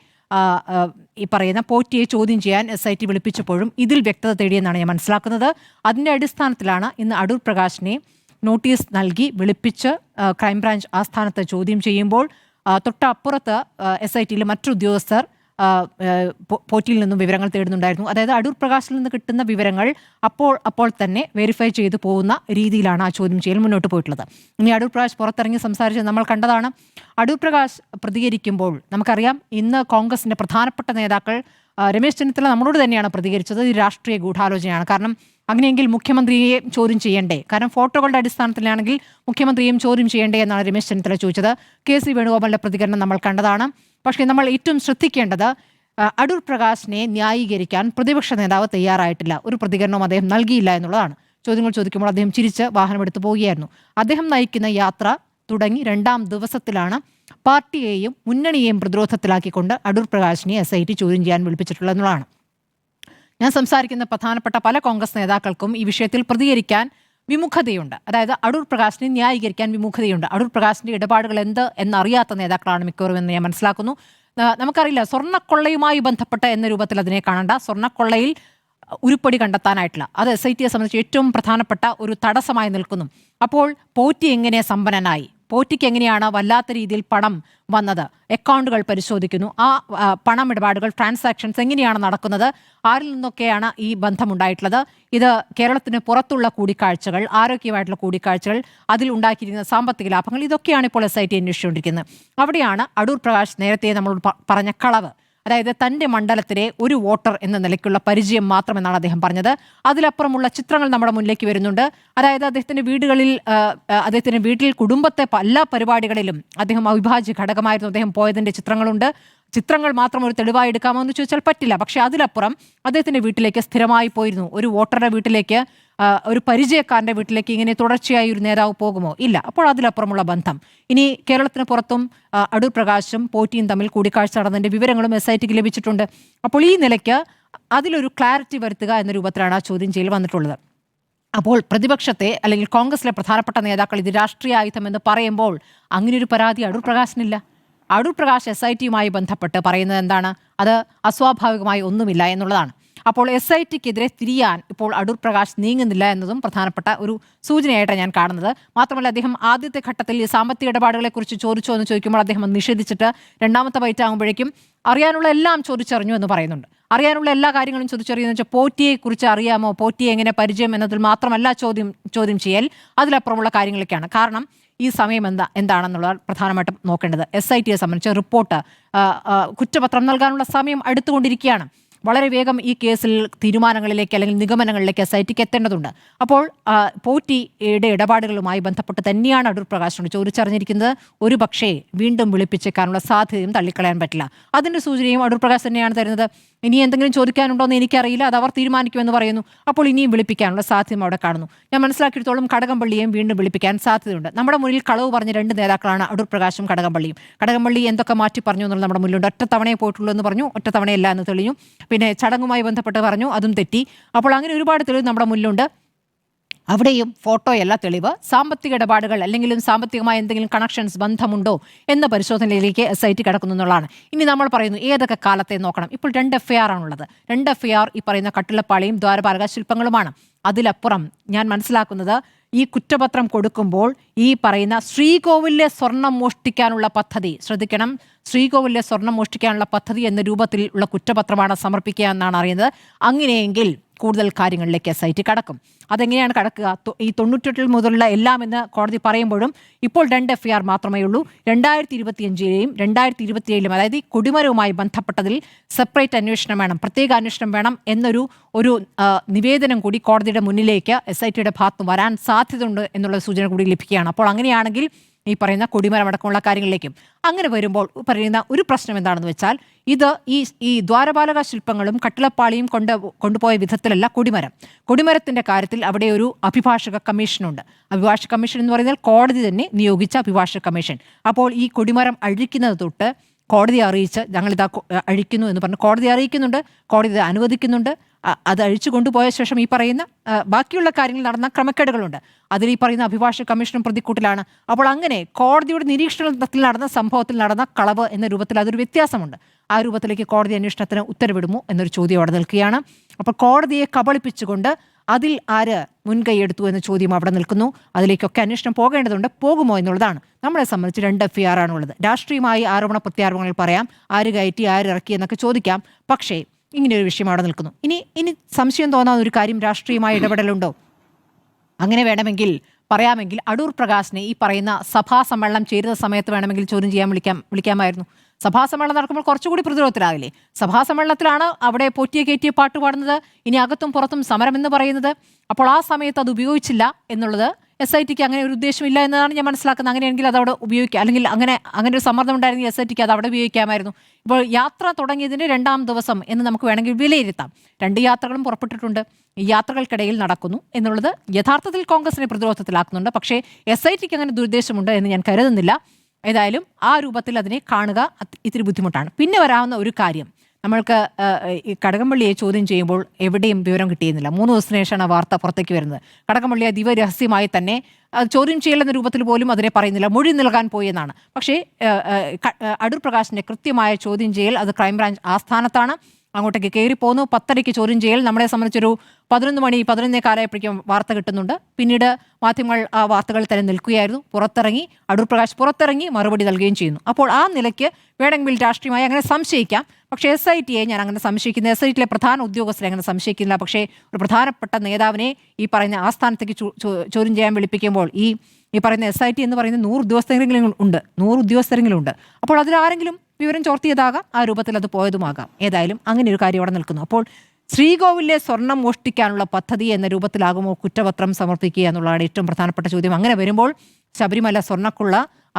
ഈ പറയുന്ന പോറ്റിയെ ചോദ്യം ചെയ്യാൻ SIT വിളിപ്പിച്ചപ്പോഴും ഇതിൽ വ്യക്തത തേടിയെന്നാണ് ഞാൻ മനസ്സിലാക്കുന്നത്. അതിൻ്റെ അടിസ്ഥാനത്തിലാണ് ഇന്ന് അടൂർ പ്രകാശിനെ നോട്ടീസ് നൽകി വിളിപ്പിച്ച് ക്രൈംബ്രാഞ്ച് ആസ്ഥാനത്ത് ചോദ്യം ചെയ്യുമ്പോൾ തൊട്ടപ്പുറത്ത് SITയിലെ മറ്റു ഉദ്യോഗസ്ഥർ പോറ്റിയിൽ നിന്നും വിവരങ്ങൾ തേടുന്നുണ്ടായിരുന്നു. അതായത് അടൂർ പ്രകാശിൽ നിന്ന് കിട്ടുന്ന വിവരങ്ങൾ അപ്പോൾ തന്നെ വെരിഫൈ ചെയ്തു പോകുന്ന രീതിയിലാണ് ആ ചോദ്യം ചെയ്യൽ മുന്നോട്ട് പോയിട്ടുള്ളത്. ഇനി അടൂർ പ്രകാശ് പുറത്തിറങ്ങി സംസാരിച്ച് നമ്മൾ കണ്ടതാണ്. അടൂർ പ്രകാശ് പ്രതികരിക്കുമ്പോൾ നമുക്കറിയാം ഇന്ന് കോൺഗ്രസിന്റെ പ്രധാനപ്പെട്ട നേതാക്കൾ രമേശ് ചെന്നിത്തല നമ്മളോട് തന്നെയാണ് പ്രതികരിച്ചത്. ഇത് രാഷ്ട്രീയ ഗൂഢാലോചനയാണ്. കാരണം അങ്ങനെയെങ്കിൽ മുഖ്യമന്ത്രിയെ ചോദ്യം ചെയ്യണ്ടേ? കാരണം ഫോട്ടോകളുടെ അടിസ്ഥാനത്തിലാണെങ്കിൽ മുഖ്യമന്ത്രിയെയും ചോദ്യം ചെയ്യണ്ടേ എന്നാണ് രമേശ് ചെന്നിത്തല ചോദിച്ചത്. KC വേണുഗോപാലിന്റെ പ്രതികരണം നമ്മൾ കണ്ടതാണ്. പക്ഷേ നമ്മൾ ഏറ്റവും ശ്രദ്ധിക്കേണ്ടത് അടൂർ പ്രകാശിനെ ന്യായീകരിക്കാൻ പ്രതിപക്ഷ നേതാവ് തയ്യാറായിട്ടില്ല. ഒരു പ്രതികരണവും അദ്ദേഹം നൽകിയില്ല എന്നുള്ളതാണ്. ചോദ്യങ്ങൾ ചോദിക്കുമ്പോൾ അദ്ദേഹം ചിരിച്ച് വാഹനമെടുത്ത് പോവുകയായിരുന്നു. അദ്ദേഹം നയിക്കുന്ന യാത്ര തുടങ്ങി 2ാം ദിവസത്തിലാണ് പാർട്ടിയെയും മുന്നണിയെയും പ്രതിരോധത്തിലാക്കിക്കൊണ്ട് അടൂർ പ്രകാശിനെ SIT ചോദ്യം ചെയ്യാൻ വിളിപ്പിച്ചിട്ടുള്ളത് എന്നുള്ളതാണ്. ഞാൻ സംസാരിക്കുന്ന പ്രധാനപ്പെട്ട പല കോൺഗ്രസ് നേതാക്കൾക്കും ഈ വിഷയത്തിൽ പ്രതികരിക്കാൻ വിമുഖതയുണ്ട്. അതായത് അടൂർ പ്രകാശിനെ ന്യായീകരിക്കാൻ വിമുഖതയുണ്ട്. അടൂർ പ്രകാശിന്റെ ഇടപാടുകൾ എന്ത് എന്നറിയാത്ത നേതാക്കളാണ് മിക്കവരും എന്ന് ഞാൻ മനസ്സിലാക്കുന്നു. നമുക്കറിയില്ല, സ്വർണ്ണക്കൊള്ളയുമായി ബന്ധപ്പെട്ട എന്ന രൂപത്തിൽ അതിനെ കാണണ്ട. സ്വർണ്ണക്കൊള്ളയിൽ ഉരുപ്പടി കണ്ടെത്താനായിട്ടില്ല. അത് SITയെ സംബന്ധിച്ച് ഏറ്റവും പ്രധാനപ്പെട്ട ഒരു തടസ്സമായി നിൽക്കുന്നു. അപ്പോൾ പോറ്റി എങ്ങനെ സമ്പന്നനായി? പോറ്റിക്ക് എങ്ങനെയാണ് വല്ലാത്ത രീതിയിൽ പണം വന്നത്? അക്കൗണ്ടുകൾ പരിശോധിക്കുന്നു. ആ പണമിടപാടുകൾ, ട്രാൻസാക്ഷൻസ് എങ്ങനെയാണ് നടക്കുന്നത്? ആരിൽ നിന്നൊക്കെയാണ് ഈ ബന്ധമുണ്ടായിട്ടുള്ളത്? ഇത് കേരളത്തിന് പുറത്തുള്ള കൂടിക്കാഴ്ചകൾ, ആരോഗ്യമായിട്ടുള്ള കൂടിക്കാഴ്ചകൾ, അതിൽ ഉണ്ടാക്കിയിരിക്കുന്ന സാമ്പത്തിക ലാഭങ്ങൾ, ഇതൊക്കെയാണ് ഇപ്പോൾ SIT അന്വേഷിച്ചുകൊണ്ടിരിക്കുന്നത്. അവിടെയാണ് അടൂർ പ്രകാശ് നേരത്തെ നമ്മളോട് പറഞ്ഞ കളവ്. അതായത് തൻ്റെ മണ്ഡലത്തിലെ ഒരു വോട്ടർ എന്ന നിലയ്ക്കുള്ള പരിചയം മാത്രമെന്നാണ് അദ്ദേഹം പറഞ്ഞത്. അതിലപ്പുറമുള്ള ചിത്രങ്ങൾ നമ്മുടെ മുന്നിലേക്ക് വരുന്നുണ്ട്. അതായത് അദ്ദേഹത്തിൻ്റെ വീട്ടിൽ കുടുംബത്തെ എല്ലാ പരിപാടികളിലും അദ്ദേഹം അവിഭാജ്യ ഘടകമായിരുന്നു. അദ്ദേഹം പോയതിൻ്റെ ചിത്രങ്ങളുണ്ട്. ചിത്രങ്ങൾ മാത്രം ഒരു തെളിവായി എടുക്കാമോ എന്ന് ചോദിച്ചാൽ പറ്റില്ല. പക്ഷേ അതിലപ്പുറം അദ്ദേഹത്തിൻ്റെ വീട്ടിലേക്ക് സ്ഥിരമായി പോയിരുന്നു. ഒരു വോട്ടറുടെ വീട്ടിലേക്ക്, ഒരു പരിചയക്കാരൻ്റെ വീട്ടിലേക്ക് ഇങ്ങനെ തുടർച്ചയായി ഒരു നേതാവ് പോകുമോ? ഇല്ല. അപ്പോൾ അതിലപ്പുറമുള്ള ബന്ധം. ഇനി കേരളത്തിന് പുറത്തും അടൂർ പ്രകാശും പോറ്റിയും തമ്മിൽ കൂടിക്കാഴ്ച നടന്നതിൻ്റെ വിവരങ്ങളും SITക്ക് ലഭിച്ചിട്ടുണ്ട്. അപ്പോൾ ഈ നിലയ്ക്ക് അതിലൊരു ക്ലാരിറ്റി വരുത്തുക എന്ന രൂപത്തിലാണ് ആ ചോദ്യം ചെയ്യൽ വന്നിട്ടുള്ളത്. അപ്പോൾ പ്രതിപക്ഷത്തെ അല്ലെങ്കിൽ കോൺഗ്രസിലെ പ്രധാനപ്പെട്ട നേതാക്കൾ ഇത് രാഷ്ട്രീയ ആയുധം എന്ന് പറയുമ്പോൾ അങ്ങനെയൊരു പരാതി അടൂർ പ്രകാശിനില്ല. അടൂർ പ്രകാശ് SITയുമായി ബന്ധപ്പെട്ട് പറയുന്നത് എന്താണ്? അത് അസ്വാഭാവികമായി ഒന്നുമില്ല എന്നുള്ളതാണ്. അപ്പോൾ SITക്കെതിരെ തിരിയാൻ ഇപ്പോൾ അടൂർ പ്രകാശ് നീങ്ങുന്നില്ല എന്നതും പ്രധാനപ്പെട്ട ഒരു സൂചനയായിട്ടാണ് ഞാൻ കാണുന്നത്. മാത്രമല്ല, അദ്ദേഹം ആദ്യത്തെ ഘട്ടത്തിൽ ഈ സാമ്പത്തിക ഇടപാടുകളെക്കുറിച്ച് ചോദിച്ചോ എന്ന് ചോദിക്കുമ്പോൾ അദ്ദേഹം നിഷേധിച്ചിട്ട് 2ാമത്തെ ബൈറ്റ് ആകുമ്പോഴേക്കും അറിയാനുള്ള എല്ലാം ചോദിച്ചറിഞ്ഞു എന്ന് പറയുന്നുണ്ട്. അറിയാനുള്ള എല്ലാ കാര്യങ്ങളും ചോദിച്ചറിയുന്നു വെച്ചാൽ പോറ്റിയെക്കുറിച്ച് അറിയാമോ, പോറ്റിയെ എങ്ങനെ പരിചയം എന്നതിൽ മാത്രമല്ല ചോദ്യം ചെയ്യൽ, അതിലപ്പുറമുള്ള കാര്യങ്ങളൊക്കെയാണ്. കാരണം ഈ സമയം എന്താണെന്നുള്ളത് പ്രധാനമായിട്ടും നോക്കേണ്ടത്. SITയെ സംബന്ധിച്ച് റിപ്പോർട്ട്, കുറ്റപത്രം നൽകാനുള്ള സമയം അടുത്തുകൊണ്ടിരിക്കുകയാണ്. വളരെ വേഗം ഈ കേസിൽ തീരുമാനങ്ങളിലേക്ക് അല്ലെങ്കിൽ നിഗമനങ്ങളിലേക്ക് SITക്ക് എത്തേണ്ടതുണ്ട്. അപ്പോൾ പോറ്റിയുടെ ഇടപാടുകളുമായി ബന്ധപ്പെട്ട് തന്നെയാണ് അടൂർ പ്രകാശിനോട് ചോദിച്ചറിഞ്ഞിരിക്കുന്നത്. ഒരു പക്ഷേ വീണ്ടും വിളിപ്പിച്ചേക്കാനുള്ള സാധ്യതയും തള്ളിക്കളയാൻ പറ്റില്ല. അതിൻ്റെ സൂചനയും അടൂർ പ്രകാശ് തന്നെയാണ് തരുന്നത്. ഇനി എന്തെങ്കിലും ചോദിക്കാനുണ്ടോ എന്ന് എനിക്കറിയില്ല, അത് അവർ തീരുമാനിക്കുമെന്ന് പറയുന്നു. അപ്പോൾ ഇനിയും വിളിപ്പിക്കാനുള്ള സാധ്യത അവിടെ കാണുന്നു. ഞാൻ മനസ്സിലാക്കിയിടത്തോളം കടകംപള്ളിയെയും വീണ്ടും വിളിപ്പിക്കാൻ സാധ്യതയുണ്ട്. നമ്മുടെ മുന്നിൽ കളവ് പറഞ്ഞ 2 നേതാക്കളാണ് അടൂർ പ്രകാശും കടകംപള്ളിയും. കടകംപള്ളി എന്തൊക്കെ മാറ്റി പറഞ്ഞു എന്നുള്ളത് നമ്മുടെ മുന്നിലുണ്ട്. ഒറ്റത്തവണയെ പോയിട്ടുള്ളൂ എന്ന് പറഞ്ഞു, ഒറ്റത്തവണയല്ല എന്ന് തെളിഞ്ഞു. പിന്നെ ചടങ്ങുമായി ബന്ധപ്പെട്ട് പറഞ്ഞു, അതും തെറ്റി. അപ്പോൾ അങ്ങനെ ഒരുപാട് തെളിവ് നമ്മുടെ മുന്നിലുണ്ട്. അവിടെയും ഫോട്ടോയല്ല തെളിവ്, സാമ്പത്തിക ഇടപാടുകൾ അല്ലെങ്കിലും സാമ്പത്തികമായ എന്തെങ്കിലും കണക്ഷൻസ് ബന്ധമുണ്ടോ എന്ന പരിശോധനയിലേക്ക് SIT കടക്കുന്നു എന്നുള്ളതാണ്. ഇനി നമ്മൾ പറയുന്നു ഏതൊക്കെ കാലത്തെ നോക്കണം. ഇപ്പോൾ 2 FIR ആണുള്ളത്. 2 FIR ഈ പറയുന്ന കട്ടിളപ്പാളിയും ദ്വാരപാലക ശില്പങ്ങളുമാണ്. അതിലപ്പുറം ഞാൻ മനസ്സിലാക്കുന്നത് ഈ കുറ്റപത്രം കൊടുക്കുമ്പോൾ ഈ പറയുന്ന ശ്രീകോവിലിലെ സ്വർണം മോഷ്ടിക്കാനുള്ള പദ്ധതി, ശ്രദ്ധിക്കണം, ശ്രീകോവിലിലെ സ്വർണം മോഷ്ടിക്കാനുള്ള പദ്ധതി എന്ന രൂപത്തിൽ ഉള്ള കുറ്റപത്രമാണ് സമർപ്പിക്കുക എന്നാണ് അറിയുന്നത്. അങ്ങനെയെങ്കിൽ കൂടുതൽ കാര്യങ്ങളിലേക്ക് SIT കടക്കും. അതെങ്ങനെയാണ് കടക്കുക? ഈ 98 മുതലുള്ള എല്ലാം എന്ന് കോടതി പറയുമ്പോഴും ഇപ്പോൾ 2 FIR മാത്രമേ ഉള്ളൂ. 2025ലെയും 2027ലും, അതായത് ഈ കൊടിമരവുമായി ബന്ധപ്പെട്ടതിൽ സെപ്പറേറ്റ് അന്വേഷണം വേണം, പ്രത്യേക അന്വേഷണം വേണം എന്നൊരു നിവേദനം കൂടി കോടതിയുടെ മുന്നിലേക്ക് SITയുടെ ഭാഗത്ത് വരാൻ സാധ്യതയുണ്ട് എന്നുള്ള സൂചന കൂടി ലഭിക്കുകയാണ്. അപ്പോൾ അങ്ങനെയാണെങ്കിൽ ഈ പറയുന്ന കൊടിമരമടക്കമുള്ള കാര്യങ്ങളിലേക്കും അങ്ങനെ വരുമ്പോൾ പറയുന്ന ഒരു പ്രശ്നം എന്താണെന്ന് വെച്ചാൽ ഇത് ഈ ദ്വാരപാലക ശില്പങ്ങളും കട്ടിളപ്പാളിയും കൊണ്ടുപോയ വിധത്തിലല്ല കൊടിമരത്തിന്റെ കാര്യത്തിൽ അവിടെ ഒരു അഭിഭാഷക കമ്മീഷനുണ്ട്. അഭിഭാഷക കമ്മീഷൻ എന്ന് പറയുന്നത് കോടതി തന്നെ നിയോഗിച്ച അഭിഭാഷക കമ്മീഷൻ. അപ്പോൾ ഈ കൊടിമരം അഴിക്കുന്നത് തൊട്ട് കോടതിയെ അറിയിച്ച് ഞങ്ങളിതാ അഴിക്കുന്നു എന്ന് പറഞ്ഞ് കോടതിയെ അറിയിക്കുന്നുണ്ട്, കോടതി ഇത് അനുവദിക്കുന്നുണ്ട്. അത് അഴിച്ചു കൊണ്ടുപോയ ശേഷം ഈ പറയുന്ന ബാക്കിയുള്ള കാര്യങ്ങൾ നടന്ന ക്രമക്കേടുകളുണ്ട്. അതിൽ ഈ പറയുന്ന അഭിഭാഷക കമ്മീഷനും പ്രതിക്കൂട്ടിലാണ്. അപ്പോൾ അങ്ങനെ കോടതിയുടെ നിരീക്ഷണത്തിൽ നടന്ന സംഭവത്തിൽ നടന്ന കളവ് എന്ന രൂപത്തിൽ അതൊരു വ്യത്യാസമുണ്ട്. ആ രൂപത്തിലേക്ക് കോടതി അന്വേഷണത്തിന് ഉത്തരവിടുമോ എന്നൊരു ചോദ്യം അവിടെ നിൽക്കുകയാണ്. അപ്പോൾ കോടതിയെ കബളിപ്പിച്ചുകൊണ്ട് അതിൽ ആര് മുൻകൈയെടുത്തു എന്ന ചോദ്യം അവിടെ നിൽക്കുന്നു. അതിലേക്കൊക്കെ അന്വേഷണം പോകേണ്ടതുണ്ട്. പോകുമോ എന്നുള്ളതാണ്. നമ്മളെ സംബന്ധിച്ച് 2 FIR ആണുള്ളത്. രാഷ്ട്രീയമായി ആരോപണ പ്രത്യാരോപണങ്ങൾ പറയാം, ആര് കയറ്റി ആര് ഇറക്കി എന്നൊക്കെ ചോദിക്കാം. പക്ഷേ ഇങ്ങനെയൊരു വിഷയം അവിടെ നിൽക്കുന്നു. ഇനി സംശയം തോന്നാവുന്ന ഒരു കാര്യം, രാഷ്ട്രീയമായ ഇടപെടലുണ്ടോ? അങ്ങനെ വേണമെങ്കിൽ പറയാമെങ്കിൽ അടൂർ പ്രകാശിനെ ഈ പറയുന്ന സഭാ സമ്മേളനം ചേരുന്ന സമയത്ത് വേണമെങ്കിൽ ചോദ്യം ചെയ്യാൻ വിളിക്കാമായിരുന്നു. സഭാ സമ്മേളനം നടക്കുമ്പോൾ കുറച്ചുകൂടി പ്രതിരോധത്തിലാകില്ലേ? സഭാ സമ്മേളനത്തിലാണ് അവിടെ പോറ്റിയെ കയറ്റിയ പാട്ട് പാടുന്നത്, ഇനി അകത്തും പുറത്തും സമരം എന്ന് പറയുന്നത്. അപ്പോൾ ആ സമയത്ത് അത് ഉപയോഗിച്ചില്ല എന്നുള്ളത് SITക്ക് അങ്ങനെ ഒരു ഉദ്ദേശമില്ല എന്നതാണ് ഞാൻ മനസ്സിലാക്കുന്നത്. അങ്ങനെയെങ്കിൽ അത് അവിടെ ഉപയോഗിക്കാം, അല്ലെങ്കിൽ അങ്ങനെ ഒരു സമ്മർദ്ദം ഉണ്ടായിരുന്നെങ്കിൽ SITക്ക് അത് അവിടെ ഉപയോഗിക്കാമായിരുന്നു. ഇപ്പോൾ യാത്ര തുടങ്ങിയതിൻ്റെ 2ാം ദിവസം എന്ന് നമുക്ക് വേണമെങ്കിൽ വിലയിരുത്താം. 2 യാത്രകളും പുറപ്പെട്ടിട്ടുണ്ട്. ഈ യാത്രകൾക്കിടയിൽ നടക്കുന്നു എന്നുള്ളത് യഥാർത്ഥത്തിൽ കോൺഗ്രസിനെ പ്രതിരോധത്തിലാക്കുന്നുണ്ട്. പക്ഷേ SITക്ക് അങ്ങനെ ദുരുദ്ദേശമുണ്ട് എന്ന് ഞാൻ കരുതുന്നില്ല. ഏതായാലും ആ രൂപത്തിൽ അതിനെ കാണുക ഇത്തിരി ബുദ്ധിമുട്ടാണ്. പിന്നെ വരാവുന്ന ഒരു കാര്യം, നമ്മൾക്ക് ഈ കടകംപള്ളിയെ ചോദ്യം ചെയ്യുമ്പോൾ എവിടെയും വിവരം കിട്ടിയിരുന്നില്ല. 3 ദിവസത്തിന് ശേഷമാണ് ആ വാർത്ത പുറത്തേക്ക് വരുന്നത്. കടകംപള്ളിയെ ദിവരഹസ്യമായി തന്നെ ചോദ്യം ചെയ്യലെന്ന രൂപത്തിൽ പോലും അതിനെ പറയുന്നില്ല, മൊഴി നൽകാൻ പോയി എന്നാണ്. പക്ഷേ അടൂർ പ്രകാശിന്റെ കൃത്യമായ ചോദ്യം ചെയ്യൽ അത് ക്രൈംബ്രാഞ്ച് ആസ്ഥാനത്താണ്. അങ്ങോട്ടേക്ക് കയറിപ്പോന്നു. 10:30 ചോദ്യം ചെയ്യൽ. നമ്മളെ സംബന്ധിച്ചൊരു 11 മണി 11 കാലമായപ്പോഴേക്കും വാർത്ത കിട്ടുന്നുണ്ട്. പിന്നീട് മാധ്യമങ്ങൾ ആ വാർത്തകൾ തന്നെ നിൽക്കുകയായിരുന്നു. അടൂർ പ്രകാശ് പുറത്തിറങ്ങി മറുപടി നൽകുകയും ചെയ്യുന്നു. അപ്പോൾ ആ നിലയ്ക്ക് വേണമെങ്കിൽ രാഷ്ട്രീയമായി അങ്ങനെ സംശയിക്കാം. പക്ഷേ SITയെ ഞാൻ അങ്ങനെ സംശയിക്കുന്നത്, SITയിലെ പ്രധാന ഉദ്യോഗസ്ഥരെ അങ്ങനെ സംശയിക്കുന്നില്ല. പക്ഷേ ഒരു പ്രധാനപ്പെട്ട നേതാവിനെ ഈ പറയുന്ന ആസ്ഥാനത്തേക്ക് ചോദ്യം ചെയ്യാൻ വിളിപ്പിക്കുമ്പോൾ ഈ പറയുന്ന SIT എന്ന് പറയുന്ന 100 ഉദ്യോഗസ്ഥരെങ്കിലും ഉണ്ട്. അപ്പോൾ അതിലാരെങ്കിലും വിവരം ചോർത്തിയതാകാം, ആ രൂപത്തിൽ അത് പോയതുമാകാം. ഏതായാലും അങ്ങനെ ഒരു കാര്യം അവിടെ നിൽക്കുന്നു. അപ്പോൾ ശ്രീകോവിലിലെ സ്വർണം മോഷ്ടിക്കാനുള്ള പദ്ധതി എന്ന രൂപത്തിലാകുമോ കുറ്റപത്രം സമർപ്പിക്കുക എന്നുള്ളതാണ് ഏറ്റവും പ്രധാനപ്പെട്ട ചോദ്യം. അങ്ങനെ വരുമ്പോൾ ശബരിമല സ്വർണ്ണക്കുള്ള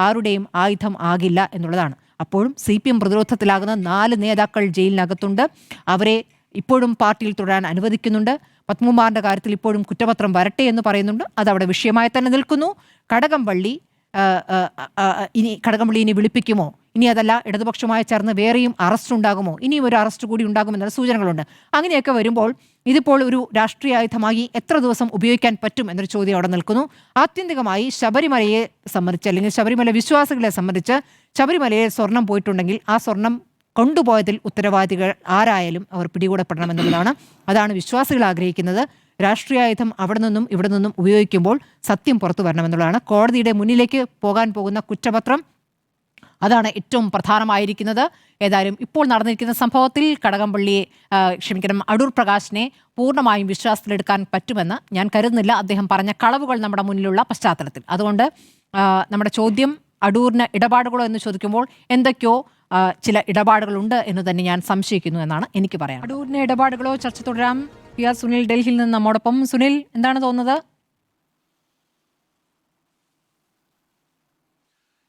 ആരുടെയും ആയുധം ആകില്ല എന്നുള്ളതാണ്. അപ്പോഴും CPM പ്രതിരോധത്തിലാകുന്ന 4 നേതാക്കൾ ജയിലിനകത്തുണ്ട്. അവരെ ഇപ്പോഴും പാർട്ടിയിൽ തുടരാൻ അനുവദിക്കുന്നുണ്ട്. പത്മകുമാറിന്റെ കാര്യത്തിൽ ഇപ്പോഴും കുറ്റപത്രം വരട്ടെ എന്ന് പറയുന്നുണ്ട്. അതവിടെ വിഷയമായി തന്നെ നിൽക്കുന്നു. കടകംപള്ളി ഇനി വിളിപ്പിക്കുമോ? ഇനി അതല്ല ഇടതുപക്ഷവുമായി ചേർന്ന് വേറെയും അറസ്റ്റ് ഉണ്ടാകുമോ? ഇനിയും ഒരു അറസ്റ്റ് കൂടി ഉണ്ടാകുമെന്നുള്ള സൂചനകളുണ്ട്. അങ്ങനെയൊക്കെ വരുമ്പോൾ ഇതിപ്പോൾ ഒരു രാഷ്ട്രീയ ആയുധമായി എത്ര ദിവസം ഉപയോഗിക്കാൻ പറ്റും എന്നൊരു ചോദ്യം അവിടെ നിൽക്കുന്നു. ആത്യന്തികമായി ശബരിമലയെ സംബന്ധിച്ച്, അല്ലെങ്കിൽ ശബരിമല വിശ്വാസികളെ സംബന്ധിച്ച്, ശബരിമലയിൽ സ്വർണം പോയിട്ടുണ്ടെങ്കിൽ ആ സ്വർണം കൊണ്ടുപോയതിൽ ഉത്തരവാദികൾ ആരായാലും അവർ പിടികൂടപ്പെടണമെന്നുള്ളതാണ്. അതാണ് വിശ്വാസികൾ ആഗ്രഹിക്കുന്നത്. രാഷ്ട്രീയായുധം അവിടെ നിന്നും ഇവിടെ നിന്നും ഉപയോഗിക്കുമ്പോൾ സത്യം പുറത്തു വരണമെന്നുള്ളതാണ്. കോടതിയുടെ മുന്നിലേക്ക് പോകാൻ പോകുന്ന കുറ്റപത്രം അതാണ് ഏറ്റവും പ്രധാനമായിരിക്കുന്നത്. ഏതായാലും ഇപ്പോൾ നടന്നിരിക്കുന്ന സംഭവത്തിൽ അടൂർ പ്രകാശിനെ പൂർണ്ണമായും വിശ്വാസത്തിലെടുക്കാൻ പറ്റുമെന്ന് ഞാൻ കരുതുന്നില്ല, അദ്ദേഹം പറഞ്ഞ കളവുകൾ നമ്മുടെ മുന്നിലുള്ള പശ്ചാത്തലത്തിൽ. അതുകൊണ്ട് നമ്മുടെ ചോദ്യം അടൂരിന് ഇടപാടുകളോ എന്ന് ചോദിക്കുമ്പോൾ എന്തൊക്കെയോ ചില ഇടപാടുകളുണ്ട് എന്ന് തന്നെ ഞാൻ സംശയിക്കുന്നു എന്നാണ് എനിക്ക് പറയാം. അടൂരിന് ഇടപാടുകളോ ചർച്ച തുടരാം. PR സുനിൽ ഡൽഹിയിൽ നിന്ന് നമ്മോടൊപ്പം. സുനിൽ, എന്താണ് തോന്നുന്നത്?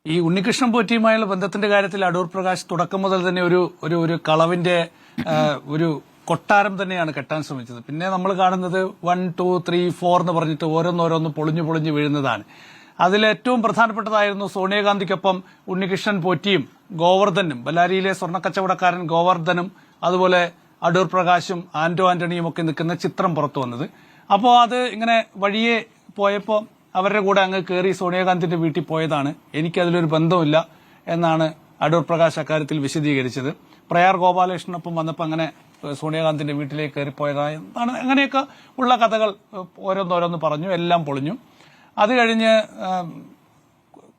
ഈ ഉണ്ണികൃഷ്ണൻ പോറ്റിയുമായുള്ള ബന്ധത്തിന്റെ കാര്യത്തിൽ അടൂർ പ്രകാശ് തുടക്കം മുതൽ തന്നെ ഒരു കളവിന്റെ ഒരു കൊട്ടാരം തന്നെയാണ് കെട്ടാൻ ശ്രമിച്ചത്. പിന്നെ നമ്മൾ കാണുന്നത് 1, 2, 3, 4 എന്ന് പറഞ്ഞിട്ട് ഓരോന്നോരോന്ന് പൊളിഞ്ഞു വീഴുന്നതാണ്. അതിലേറ്റവും പ്രധാനപ്പെട്ടതായിരുന്നു സോണിയാഗാന്ധിക്കൊപ്പം ഉണ്ണികൃഷ്ണൻ പോറ്റിയും ഗോവർദ്ധനും, ബല്ലാരിയിലെ സ്വർണ്ണക്കച്ചവടക്കാരൻ ഗോവർദ്ധനും അതുപോലെ അടൂർ പ്രകാശും ആന്റോ ആന്റണിയും ഒക്കെ നിൽക്കുന്ന ചിത്രം പുറത്തു വന്നത്. അപ്പോൾ അത് ഇങ്ങനെ വഴിയെ പോയപ്പോൾ അവരുടെ കൂടെ അങ്ങ് കയറി സോണിയാഗാന്ധിന്റെ വീട്ടിൽ പോയതാണ്. എനിക്കതിലൊരു ബന്ധമില്ല എന്നാണ് അടൂർ പ്രകാശ് അക്കാര്യത്തിൽ വിശദീകരിച്ചത്. പ്രയാർ ഗോപാലകൃഷ്ണനൊപ്പം വന്നപ്പോൾ അങ്ങനെ സോണിയാഗാന്ധിന്റെ വീട്ടിലേക്ക് കയറിപ്പോയതാണ് എന്താണ് അങ്ങനെയൊക്കെ ഉള്ള കഥകൾ ഓരോന്നോരോന്ന് പറഞ്ഞു. എല്ലാം പൊളിഞ്ഞു. അത് കഴിഞ്ഞ്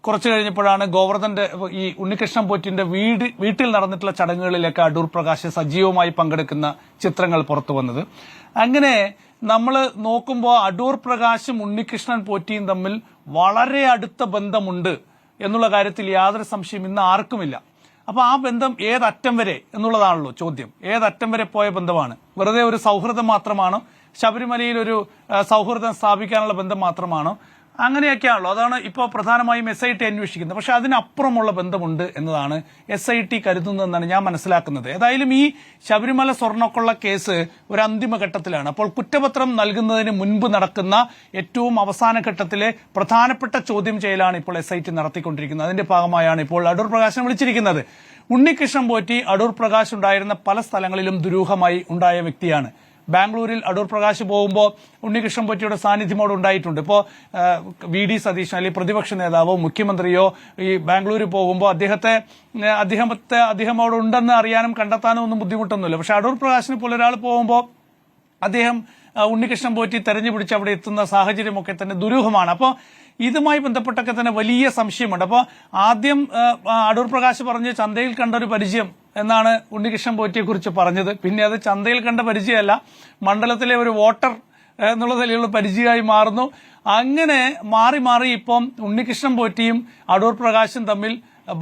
കുറച്ചു കഴിഞ്ഞപ്പോഴാണ് ഗോവർദ്ധന്റെ ഈ ഉണ്ണികൃഷ്ണൻ പോറ്റിന്റെ വീട്ടിൽ നടന്നിട്ടുള്ള ചടങ്ങുകളിലൊക്കെ അടൂർ പ്രകാശ് സജീവമായി പങ്കെടുക്കുന്ന ചിത്രങ്ങൾ പുറത്തു വന്നത്. അങ്ങനെ നമ്മൾ നോക്കുമ്പോൾ അടൂർ പ്രകാശും ഉണ്ണികൃഷ്ണൻ പോറ്റിയും തമ്മിൽ വളരെ അടുത്ത ബന്ധമുണ്ട് എന്നുള്ള കാര്യത്തിൽ യാതൊരു സംശയം ഇന്ന് ആർക്കുമില്ല. അപ്പൊ ആ ബന്ധം ഏതറ്റം വരെ എന്നുള്ളതാണല്ലോ ചോദ്യം. ഏതറ്റം വരെ പോയ ബന്ധമാണ്? വെറുതെ ഒരു സൗഹൃദം മാത്രമാണോ? ശബരിമലയിൽ ഒരു സൗഹൃദം സ്ഥാപിക്കാനുള്ള ബന്ധം മാത്രമാണോ? അങ്ങനെയൊക്കെയാണല്ലോ. അതാണ് ഇപ്പോൾ പ്രധാനമായും SIT അന്വേഷിക്കുന്നത്. പക്ഷെ അതിനപ്പുറമുള്ള ബന്ധമുണ്ട് എന്നതാണ് SIT കരുതുന്നതെന്നാണ് ഞാൻ മനസ്സിലാക്കുന്നത്. ഏതായാലും ഈ ശബരിമല സ്വർണ്ണക്കൊള്ള കേസ് ഒരു അന്തിമഘട്ടത്തിലാണ്. അപ്പോൾ കുറ്റപത്രം നൽകുന്നതിന് മുൻപ് നടക്കുന്ന ഏറ്റവും അവസാന ഘട്ടത്തിലെ പ്രധാനപ്പെട്ട ചോദ്യം ചെയ്യലാണ് ഇപ്പോൾ SIT നടത്തിക്കൊണ്ടിരിക്കുന്നത്. അതിന്റെ ഭാഗമായാണ് ഇപ്പോൾ അടൂർ പ്രകാശിനെ വിളിച്ചിരിക്കുന്നത്. ഉണ്ണികൃഷ്ണൻ പോറ്റി അടൂർ പ്രകാശ് ഉണ്ടായിരുന്ന പല സ്ഥലങ്ങളിലും ദുരൂഹമായി ഉണ്ടായ വ്യക്തിയാണ്. ബാംഗ്ലൂരിൽ അടൂർ പ്രകാശ് പോകുമ്പോൾ ഉണ്ണികൃഷ്ണൻ പോറ്റിയുടെ സാന്നിധ്യം അവിടെ ഉണ്ടായിട്ടുണ്ട്. ഇപ്പോൾ VD സതീശൻ അല്ലെങ്കിൽ പ്രതിപക്ഷ നേതാവോ മുഖ്യമന്ത്രിയോ ഈ ബാംഗ്ലൂരിൽ പോകുമ്പോൾ അദ്ദേഹം അവിടെ ഉണ്ടെന്ന് അറിയാനും കണ്ടെത്താനും ഒന്നും ബുദ്ധിമുട്ടൊന്നുമില്ല. പക്ഷെ അടൂർ പ്രകാശിനെ പോലെ ഒരാൾ പോകുമ്പോൾ അദ്ദേഹം ഉണ്ണികൃഷ്ണൻ പോറ്റി തെരഞ്ഞു പിടിച്ച് അവിടെ എത്തുന്ന സാഹചര്യമൊക്കെ തന്നെ ദുരൂഹമാണ്. അപ്പോൾ ഇതുമായി ബന്ധപ്പെട്ടൊക്കെ തന്നെ വലിയ സംശയമുണ്ട്. അപ്പോൾ ആദ്യം അടൂർ പ്രകാശ് പറഞ്ഞ് ചന്തയിൽ കണ്ട ഒരു പരിചയം എന്നാണ് ഉണ്ണികൃഷ്ണൻ പോറ്റിയെ കുറിച്ച് പറഞ്ഞത്. പിന്നെ അത് ചന്തയിൽ കണ്ട പരിചയമല്ല, മണ്ഡലത്തിലെ ഒരു വോട്ടർ എന്നുള്ള നിലയിലുള്ള പരിചയമായി മാറുന്നു. അങ്ങനെ മാറി മാറി ഇപ്പം ഉണ്ണികൃഷ്ണൻ പോറ്റിയും അടൂർ പ്രകാശും തമ്മിൽ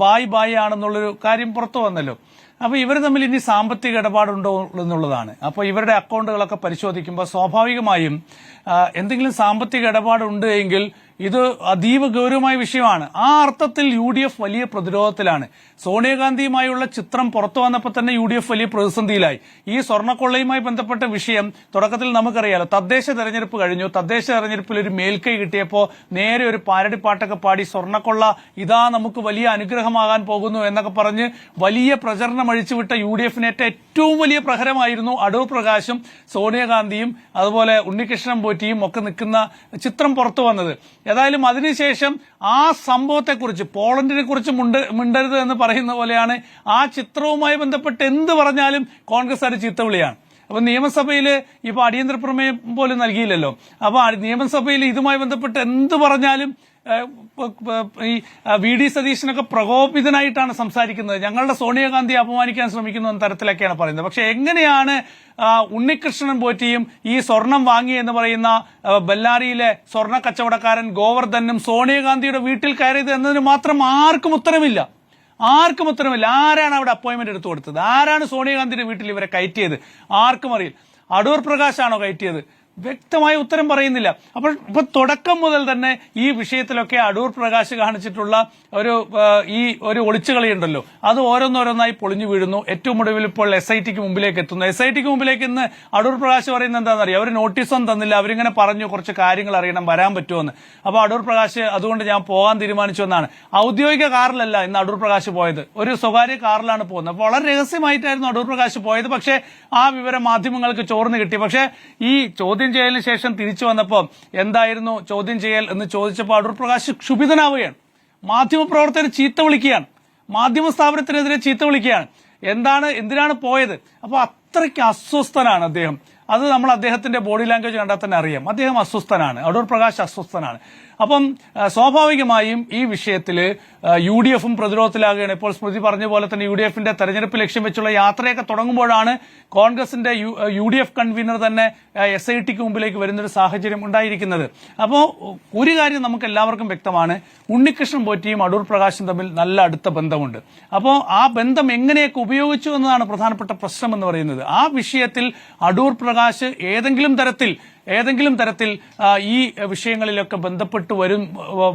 ബായ് ആണെന്നുള്ളൊരു കാര്യം പുറത്തു വന്നല്ലോ. അപ്പൊ ഇവർ തമ്മിൽ ഇനി സാമ്പത്തിക ഇടപാടുണ്ടോ എന്നുള്ളതാണ്. അപ്പൊ ഇവരുടെ അക്കൗണ്ടുകളൊക്കെ പരിശോധിക്കുമ്പോൾ സ്വാഭാവികമായും എന്തെങ്കിലും സാമ്പത്തിക ഇടപാടുണ്ട് എങ്കിൽ ഇത് അതീവ ഗൗരവമായ വിഷയമാണ്. ആ അർത്ഥത്തിൽ UDF വലിയ പ്രതിരോധത്തിലാണ്. സോണിയാഗാന്ധിയുമായുള്ള ചിത്രം പുറത്തു വന്നപ്പോൾ തന്നെ UDF വലിയ പ്രതിസന്ധിയിലായി. ഈ സ്വർണ്ണക്കൊള്ളയുമായി ബന്ധപ്പെട്ട വിഷയം തുടക്കത്തിൽ നമുക്കറിയാലോ. തദ്ദേശ തെരഞ്ഞെടുപ്പ് കഴിഞ്ഞു. തദ്ദേശ തെരഞ്ഞെടുപ്പിൽ ഒരു മേൽക്കൈ കിട്ടിയപ്പോൾ നേരെ ഒരു പാരടിപ്പാട്ടൊക്കെ പാടി സ്വർണ്ണക്കൊള്ള ഇതാ നമുക്ക് വലിയ അനുഗ്രഹമാകാൻ പോകുന്നു എന്നൊക്കെ പറഞ്ഞ് വലിയ പ്രചരണം അഴിച്ചുവിട്ട UDF-നേറ്റ ഏറ്റവും വലിയ പ്രഹരമായിരുന്നു അടൂർ പ്രകാശും സോണിയാഗാന്ധിയും അതുപോലെ ഉണ്ണികൃഷ്ണൻ പോറ്റിയും ഒക്കെ നിൽക്കുന്ന ചിത്രം പുറത്തു വന്നത്. ഏതായാലും അതിനുശേഷം ആ സംഭവത്തെക്കുറിച്ച് പോളണ്ടിനെ കുറിച്ച് മിണ്ടരുത് എന്ന് പറയുന്ന പോലെയാണ് ആ ചിത്രവുമായി ബന്ധപ്പെട്ട് എന്ത് പറഞ്ഞാലും കോൺഗ്രസ് അത് ചീത്തവിളിയാണ്. അപ്പൊ നിയമസഭയിൽ ഇപ്പൊ അടിയന്തര പ്രമേയം പോലും നൽകിയില്ലല്ലോ. അപ്പൊ നിയമസഭയിൽ ഇതുമായി ബന്ധപ്പെട്ട് എന്ത് പറഞ്ഞാലും ഈ VD സതീശനൊക്കെ പ്രകോപിതനായിട്ടാണ് സംസാരിക്കുന്നത്. ഞങ്ങളുടെ സോണിയാഗാന്ധി അപമാനിക്കാൻ ശ്രമിക്കുന്ന തരത്തിലൊക്കെയാണ് പറയുന്നത്. പക്ഷെ എങ്ങനെയാണ് ഉണ്ണികൃഷ്ണൻ പോറ്റിയും ഈ സ്വർണം വാങ്ങി എന്ന് പറയുന്ന ബെല്ലാരിയിലെ സ്വർണ്ണ കച്ചവടക്കാരൻ ഗോവർദ്ധനും സോണിയാഗാന്ധിയുടെ വീട്ടിൽ കയറിയത് എന്നതിന് മാത്രം ആർക്കും ഉത്തരമില്ല. ആരാണ് അവിടെ അപ്പോയിന്റ്മെന്റ് എടുത്തു കൊടുത്തത്? ആരാണ് സോണിയാഗാന്ധിയുടെ വീട്ടിൽ ഇവരെ കയറ്റിയത്? ആർക്കും അറിയില്ല. അടൂർ പ്രകാശാണോ കയറ്റിയത്? വ്യക്തമായ ഉത്തരം പറയുന്നില്ല. അപ്പോൾ ഇപ്പൊ തുടക്കം മുതൽ തന്നെ ഈ വിഷയത്തിലൊക്കെ അടൂർ പ്രകാശ് കാണിച്ചിട്ടുള്ള ഒരു ഒളിച്ചുകളി ഉണ്ടല്ലോ, അത് ഓരോന്നോരോന്നായി പൊളിഞ്ഞു വീഴുന്നു. ഏറ്റവും ഒടുവിൽ ഇപ്പോൾ SITക്ക് മുമ്പിലേക്ക് എത്തുന്നു. SITക്ക് മുമ്പിലേക്ക് ഇന്ന് അടൂർ പ്രകാശ് പറയുന്നത് എന്താണെന്നറിയാം? അവർ നോട്ടീസൊന്നും തന്നില്ല. അവരിങ്ങനെ പറഞ്ഞു കുറച്ച് കാര്യങ്ങൾ അറിയണം, വരാൻ പറ്റുമെന്ന്. അപ്പോൾ അടൂർ പ്രകാശ് അതുകൊണ്ട് ഞാൻ പോകാൻ തീരുമാനിച്ചു എന്നാണ്. ഔദ്യോഗിക കാറിലല്ല ഇന്ന് അടൂർ പ്രകാശ് പോയത്, ഒരു സ്വകാര്യ കാറിലാണ് പോകുന്നത്. അപ്പോൾ വളരെ രഹസ്യമായിട്ടായിരുന്നു അടൂർ പ്രകാശ് പോയത്. പക്ഷേ ആ വിവരം മാധ്യമങ്ങൾക്ക് ചോർന്ന് കിട്ടി. പക്ഷേ ഈ ചോദ്യം ചെയ്യലിന് ശേഷം തിരിച്ചു വന്നപ്പോൾ എന്തായിരുന്നു ചോദ്യം ചെയ്യൽ എന്ന് ചോദിച്ചപ്പോൾ അടൂർ പ്രകാശ് ക്ഷുഭിതനാവുകയാണ്. മാധ്യമപ്രവർത്തകർ ചീത്ത വിളിക്കുകയാണ്, മാധ്യമ സ്ഥാപനത്തിനെതിരെ ചീത്ത വിളിക്കുകയാണ്. എന്തിനാണ് പോയത്? അപ്പൊ അത്രയ്ക്ക് അസ്വസ്ഥനാണ് അദ്ദേഹം. അത് നമ്മൾ അദ്ദേഹത്തിന്റെ ബോഡി ലാംഗ്വേജ് കണ്ടാൽ തന്നെ അറിയാം. അദ്ദേഹം അസ്വസ്ഥനാണ്, അടൂർ പ്രകാശ് അസ്വസ്ഥനാണ്. അപ്പം സ്വാഭാവികമായും ഈ വിഷയത്തിൽ UDFും പ്രതിരോധത്തിലാകുകയാണ്. ഇപ്പോൾ സ്മൃതി പറഞ്ഞ പോലെ തന്നെ UDFന്റെ തെരഞ്ഞെടുപ്പ് ലക്ഷ്യം വെച്ചുള്ള യാത്രയൊക്കെ തുടങ്ങുമ്പോഴാണ് കോൺഗ്രസിന്റെ UDF കൺവീനർ തന്നെ SITക്ക് മുമ്പിലേക്ക് വരുന്നൊരു സാഹചര്യം ഉണ്ടായിരിക്കുന്നത്. അപ്പോൾ ഒരു കാര്യം നമുക്ക് എല്ലാവർക്കും വ്യക്തമാണ്, ഉണ്ണികൃഷ്ണൻ പോറ്റിയും അടൂർ പ്രകാശും തമ്മിൽ നല്ല അടുത്ത ബന്ധമുണ്ട്. അപ്പോൾ ആ ബന്ധം എങ്ങനെയൊക്കെ ഉപയോഗിച്ചു എന്നതാണ് പ്രധാനപ്പെട്ട പ്രശ്നം എന്ന് പറയുന്നത്. ആ വിഷയത്തിൽ അടൂർ പ്രകാശ് ഏതെങ്കിലും തരത്തിൽ ഈ വിഷയങ്ങളിലൊക്കെ ബന്ധപ്പെട്ട്